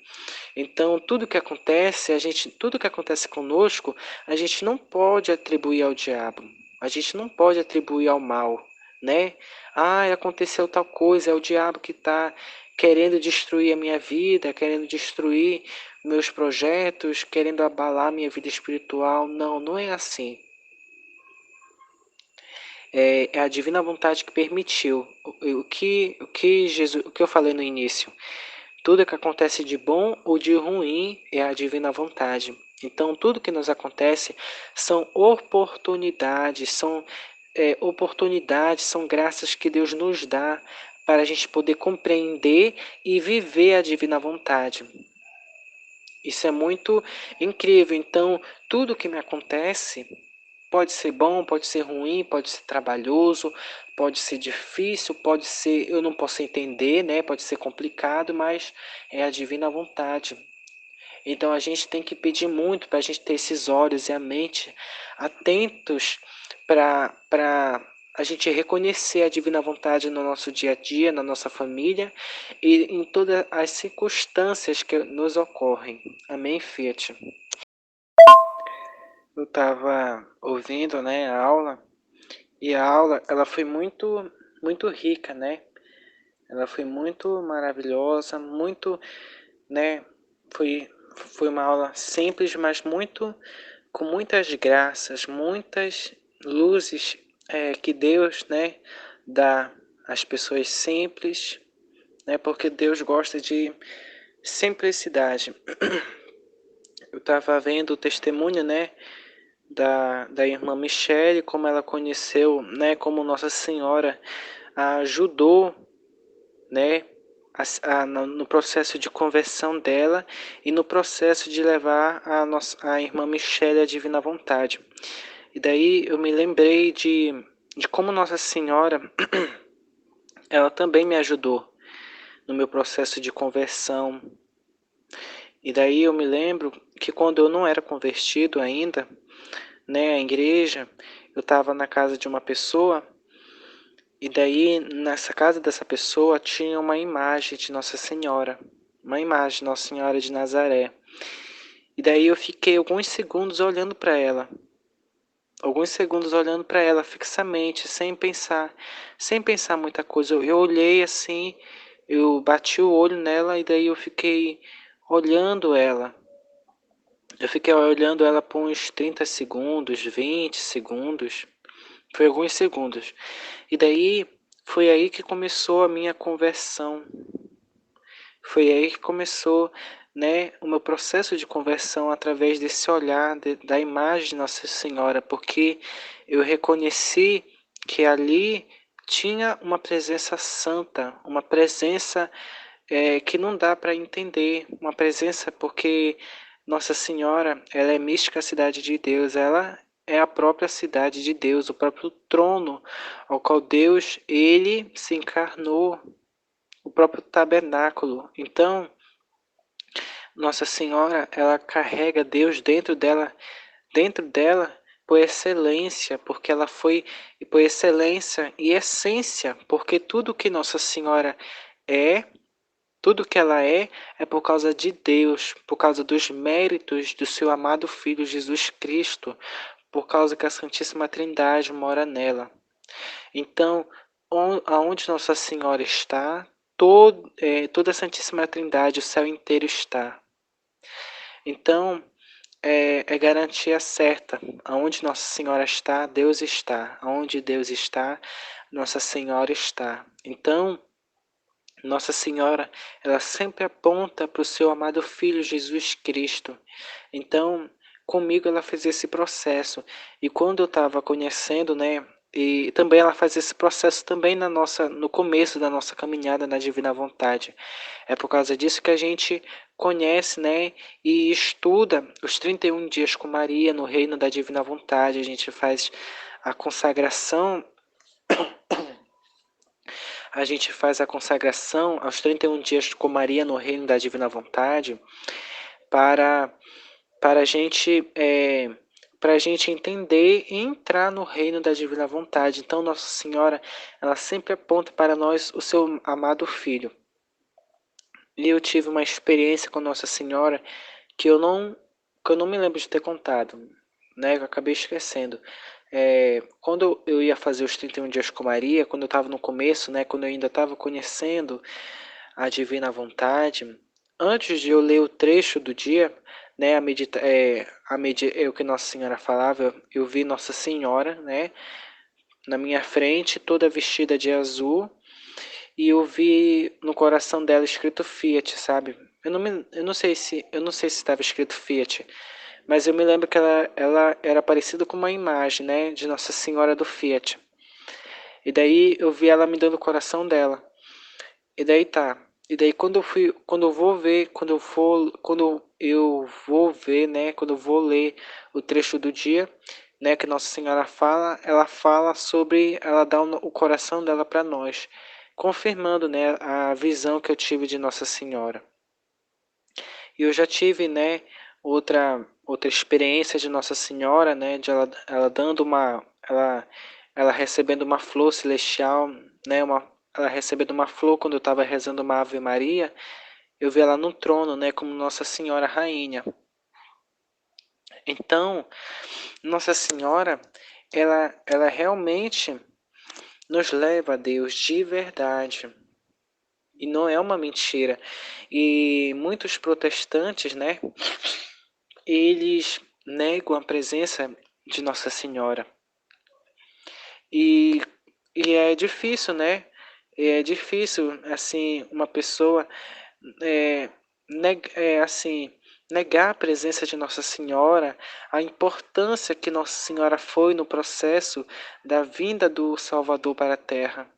Então, tudo que acontece conosco, a gente não pode atribuir ao diabo. A gente não pode atribuir ao mal, né? Ah, aconteceu tal coisa, é o diabo que está querendo destruir a minha vida, querendo destruir meus projetos, querendo abalar minha vida espiritual. Não, não é assim. É a divina vontade que permitiu. O que eu falei no início. Tudo que acontece de bom ou de ruim é a divina vontade. Então, tudo que nos acontece são oportunidades, são graças que Deus nos dá para a gente poder compreender e viver a divina vontade. Isso é muito incrível. Então, tudo que me acontece pode ser bom, pode ser ruim, pode ser trabalhoso, pode ser difícil, pode ser, eu não posso entender, né? Pode ser complicado, mas é a divina vontade. Então a gente tem que pedir muito para a gente ter esses olhos e a mente atentos para a gente reconhecer a divina vontade no nosso dia a dia, na nossa família e em todas as circunstâncias que nos ocorrem. Amém, Fiat? Eu estava ouvindo, né, a aula, e a aula ela foi muito rica, né? Ela foi muito maravilhosa, muito, né? Foi uma aula simples, mas com muitas graças, muitas luzes que Deus, né, dá às pessoas simples, né? Porque Deus gosta de simplicidade. Eu estava vendo o testemunho, né, da irmã Michele, como ela conheceu, né, como Nossa Senhora a ajudou, né, no processo de conversão dela e no processo de levar a irmã Michele à divina vontade. E daí eu me lembrei de como Nossa Senhora, ela também me ajudou no meu processo de conversão. E daí eu me lembro que quando eu não era convertido ainda, né, à igreja, eu estava na casa de uma pessoa. E daí, nessa casa dessa pessoa, tinha uma imagem de Nossa Senhora. Uma imagem de Nossa Senhora de Nazaré. E daí eu fiquei alguns segundos olhando para ela. Alguns segundos olhando para ela fixamente, sem pensar muita coisa. Eu olhei assim eu bati o olho nela e daí eu fiquei olhando ela. Eu fiquei olhando ela por uns 30 segundos, 20 segundos, foi alguns segundos. E daí foi aí que começou a minha conversão. Foi aí que começou, né, o meu processo de conversão através desse olhar da imagem de Nossa Senhora, porque eu reconheci que ali tinha uma presença santa, uma presença que não dá para entender, uma presença porque Nossa Senhora, ela é mística cidade de Deus, ela é a própria cidade de Deus, o próprio trono ao qual Deus, ele se encarnou, o próprio tabernáculo. Então, Nossa Senhora, ela carrega Deus dentro dela por excelência, porque ela foi por excelência e essência, porque tudo que Nossa Senhora é, tudo que ela é por causa de Deus, por causa dos méritos do seu amado Filho Jesus Cristo, por causa que a Santíssima Trindade mora nela. Então, aonde Nossa Senhora está, toda a Santíssima Trindade, o céu inteiro está. Então, é garantia certa. Aonde Nossa Senhora está, Deus está. Aonde Deus está, Nossa Senhora está. Então, Nossa Senhora, ela sempre aponta para o seu amado Filho Jesus Cristo. Então, comigo ela fez esse processo. E quando eu estava conhecendo, né, e também ela faz esse processo também no começo da nossa caminhada na Divina Vontade. É por causa disso que a gente conhece, né, e estuda os 31 dias com Maria no Reino da Divina Vontade. A gente faz a consagração a gente faz a consagração aos 31 dias com Maria no Reino da Divina Vontade para, para a gente, para a gente entender e entrar no Reino da Divina Vontade. Então, Nossa Senhora, ela sempre aponta para nós o seu amado Filho. E eu tive uma experiência com Nossa Senhora que eu não me lembro de ter contado, né? Eu acabei esquecendo. Quando eu ia fazer os 31 dias com Maria, quando eu estava no começo, né? Quando eu ainda estava conhecendo a Divina Vontade, antes de eu ler o trecho do dia, né? O que Nossa Senhora falava, eu vi Nossa Senhora, né? Na minha frente, toda vestida de azul, e eu vi no coração dela escrito Fiat, sabe? Eu não sei se estava escrito Fiat, mas eu me lembro que ela era parecida com uma imagem, né, de Nossa Senhora do Fiat. E daí eu vi ela me dando o coração dela. E daí tá. E daí quando eu vou ver, né, quando eu vou ler o trecho do dia, né, que Nossa Senhora fala, ela fala sobre, ela dá o coração dela para nós, confirmando, né, a visão que eu tive de Nossa Senhora. E eu já tive, né, outra experiência de Nossa Senhora, né, de ela dando ela recebendo uma flor celestial, né, ela recebendo uma flor quando eu estava rezando uma Ave Maria, eu vi ela no trono, né, como Nossa Senhora Rainha. Então, Nossa Senhora, ela realmente nos leva a Deus de verdade. E não é uma mentira. E muitos protestantes, né, eles negam a presença de Nossa Senhora. E, e é difícil, né? É difícil, assim, uma pessoa assim, negar a presença de Nossa Senhora, a importância que Nossa Senhora foi no processo da vinda do Salvador para a Terra.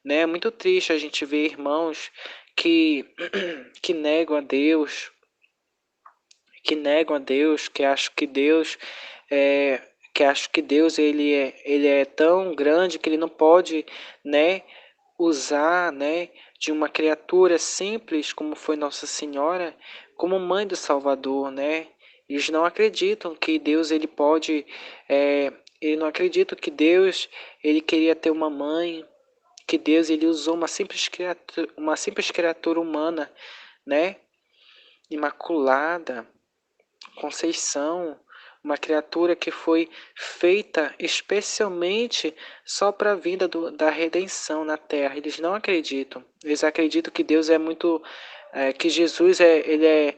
Né? É muito triste a gente ver irmãos que, que negam a Deus, que acham que Deus ele é tão grande que ele não pode, né, usar, né, de uma criatura simples como foi Nossa Senhora como mãe do Salvador, né? Eles não acreditam que Deus ele pode, ele não acredita que Deus ele queria ter uma mãe, que Deus ele usou uma simples criatura humana, né? Imaculada, Conceição, uma criatura que foi feita especialmente só para a vida da redenção na Terra. Eles não acreditam. Eles acreditam que Deus é muito, que Jesus ele é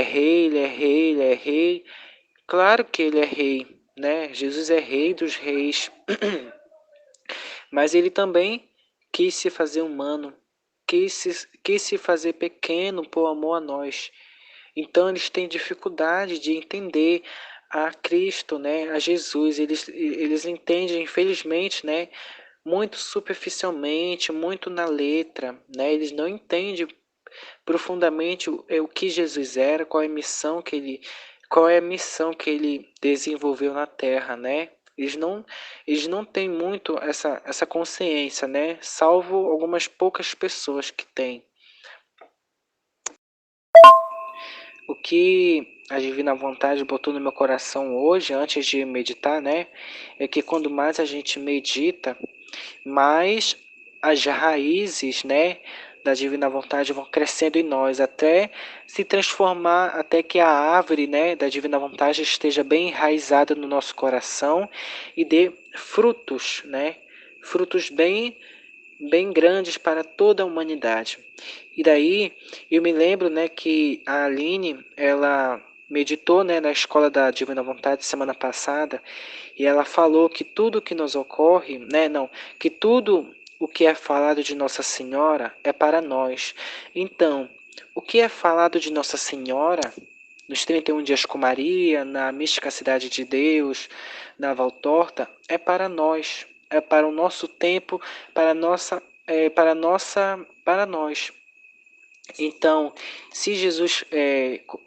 rei, ele é rei, ele é rei. Claro que ele é rei, né? Jesus é rei dos reis, mas ele também quis se fazer humano, quis se fazer pequeno por amor a nós. Então eles têm dificuldade de entender a Cristo, né, a Jesus. Eles entendem, infelizmente, né, muito superficialmente, muito na letra, né? Eles não entendem profundamente o que Jesus era, qual é a missão que ele desenvolveu na Terra, né? Eles não têm muito essa consciência, né? Salvo algumas poucas pessoas que têm. O que a Divina Vontade botou no meu coração hoje, antes de meditar, né? É que quando mais a gente medita, mais as raízes, né, da Divina Vontade vão crescendo em nós, até se transformar, até que a árvore, né, da Divina Vontade esteja bem enraizada no nosso coração e dê frutos, né? Frutos bem grandes para toda a humanidade. E daí eu me lembro, né, que a Aline, ela meditou, né, na escola da Divina Vontade semana passada, e ela falou que tudo que nos ocorre, né, não, que tudo o que é falado de Nossa Senhora é para nós. Então, o que é falado de Nossa Senhora nos 31 dias com Maria, na mística Cidade de Deus, na Valtorta, é para nós, é para o nosso tempo, para nós. Então, se Jesus,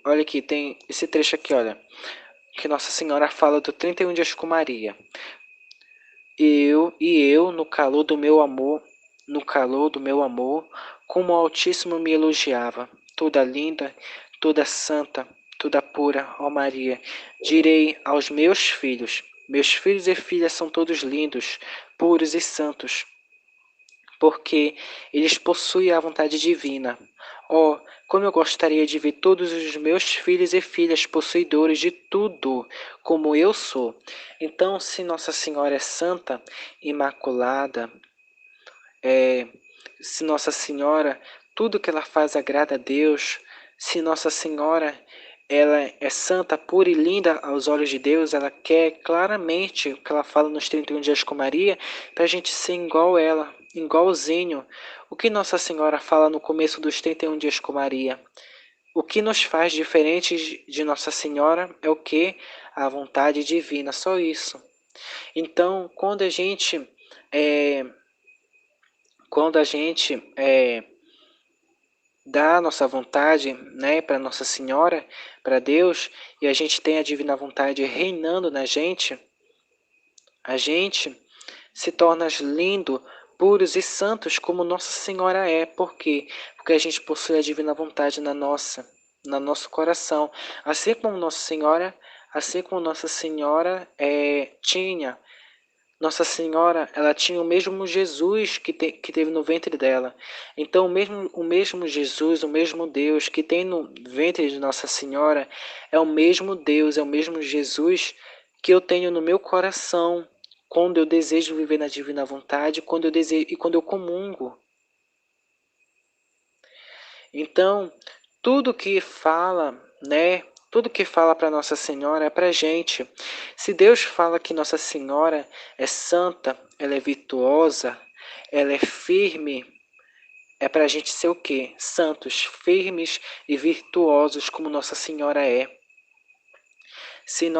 olha aqui, tem esse trecho aqui, olha, que Nossa Senhora fala do 31 dias com Maria. Eu, no calor do meu amor, como o Altíssimo me elogiava, toda linda, toda santa, toda pura, ó Maria, direi aos meus filhos e filhas são todos lindos, puros e santos, porque eles possuem a vontade divina. Oh, como eu gostaria de ver todos os meus filhos e filhas possuidores de tudo, como eu sou. Então, se Nossa Senhora é santa, imaculada, se Nossa Senhora, tudo que ela faz agrada a Deus, se Nossa Senhora ela é santa, pura e linda aos olhos de Deus, ela quer claramente o que ela fala nos 31 dias com Maria, para a gente ser igual ela, igualzinho. O que Nossa Senhora fala no começo dos 31 dias com Maria? O que nos faz diferentes de Nossa Senhora é o que? A vontade divina, só isso. Então, quando a gente dá a nossa vontade, né, para Nossa Senhora, para Deus, e a gente tem a divina vontade reinando na gente, a gente se torna lindo, puros e santos como Nossa Senhora é. Por quê? Porque a gente possui a divina vontade no nosso coração, assim como Nossa Senhora tinha. Nossa Senhora, ela tinha o mesmo Jesus que teve no ventre dela. Então, o mesmo Jesus, o mesmo Deus que tem no ventre de Nossa Senhora, é o mesmo Deus, é o mesmo Jesus que eu tenho no meu coração quando eu desejo viver na divina vontade, quando eu comungo. Então, tudo que fala, né? Tudo que fala para Nossa Senhora é para gente. Se Deus fala que Nossa Senhora é santa, ela é virtuosa, ela é firme, é para a gente ser o quê? Santos, firmes e virtuosos como Nossa Senhora é. Se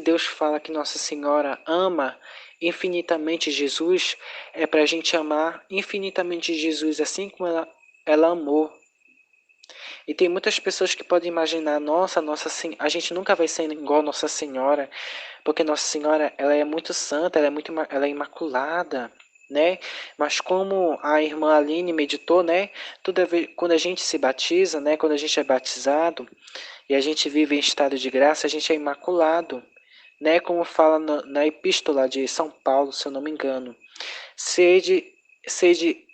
Deus fala que Nossa Senhora ama infinitamente Jesus, é para a gente amar infinitamente Jesus, assim como ela amou. E tem muitas pessoas que podem imaginar, a gente nunca vai ser igual a Nossa Senhora, porque Nossa Senhora, ela é muito santa, ela é imaculada, né? Mas como a irmã Aline meditou, né? Quando a gente se batiza, né? Quando a gente é batizado e a gente vive em estado de graça, a gente é imaculado, né? Como fala na epístola de São Paulo, se eu não me engano. Sede, sede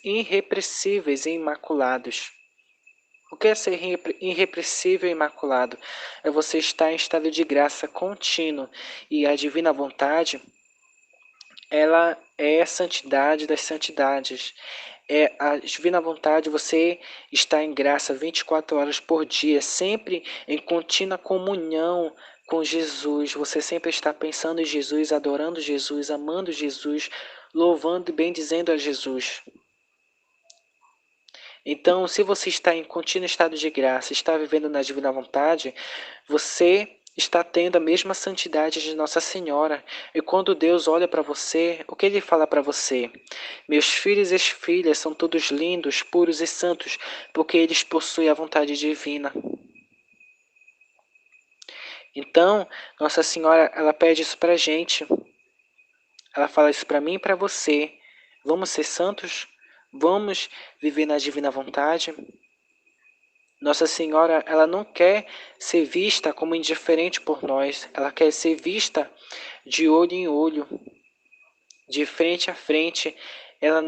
irrepreensíveis e imaculados. O que é ser irrepreensível e imaculado? É você estar em estado de graça contínuo. E a divina vontade, ela é a santidade das santidades. É a divina vontade, você está em graça 24 horas por dia, sempre em contínua comunhão com Jesus. Você sempre está pensando em Jesus, adorando Jesus, amando Jesus, louvando e bendizendo a Jesus. Então, se você está em contínuo estado de graça, está vivendo na divina vontade, você está tendo a mesma santidade de Nossa Senhora. E quando Deus olha para você, o que Ele fala para você? Meus filhos e filhas são todos lindos, puros e santos, porque eles possuem a vontade divina. Então, Nossa Senhora, ela pede isso para a gente. Ela fala isso para mim e para você. Vamos ser santos? Vamos viver na divina vontade? Nossa Senhora, ela não quer ser vista como indiferente por nós. Ela quer ser vista de olho em olho, de frente a frente. Ela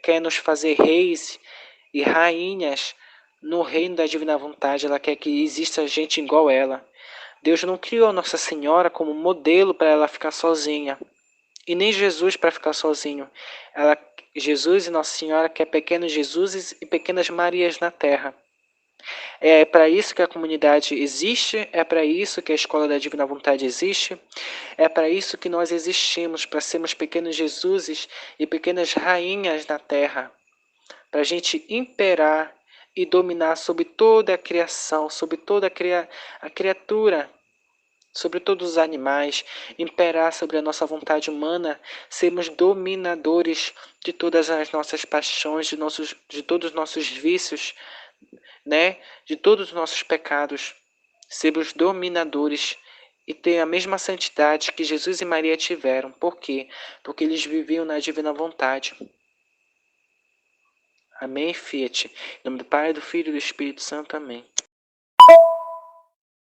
quer nos fazer reis e rainhas no reino da divina vontade. Ela quer que exista gente igual a ela. Deus não criou Nossa Senhora como modelo para ela ficar sozinha. E nem Jesus para ficar sozinho. Jesus e Nossa Senhora quer pequenos Jesuses e pequenas Marias na Terra. É para isso que a comunidade existe, é para isso que a Escola da Divina Vontade existe, é para isso que nós existimos, para sermos pequenos Jesuses e pequenas rainhas na Terra, para a gente imperar e dominar sobre toda a criação, sobre toda a criatura, sobre todos os animais, imperar sobre a nossa vontade humana, sermos dominadores de todas as nossas paixões, de todos os nossos vícios, né? De todos os nossos pecados, sermos dominadores e ter a mesma santidade que Jesus e Maria tiveram. Por quê? Porque eles viviam na divina vontade. Amém, Fiat. Em nome do Pai, do Filho e do Espírito Santo. Amém.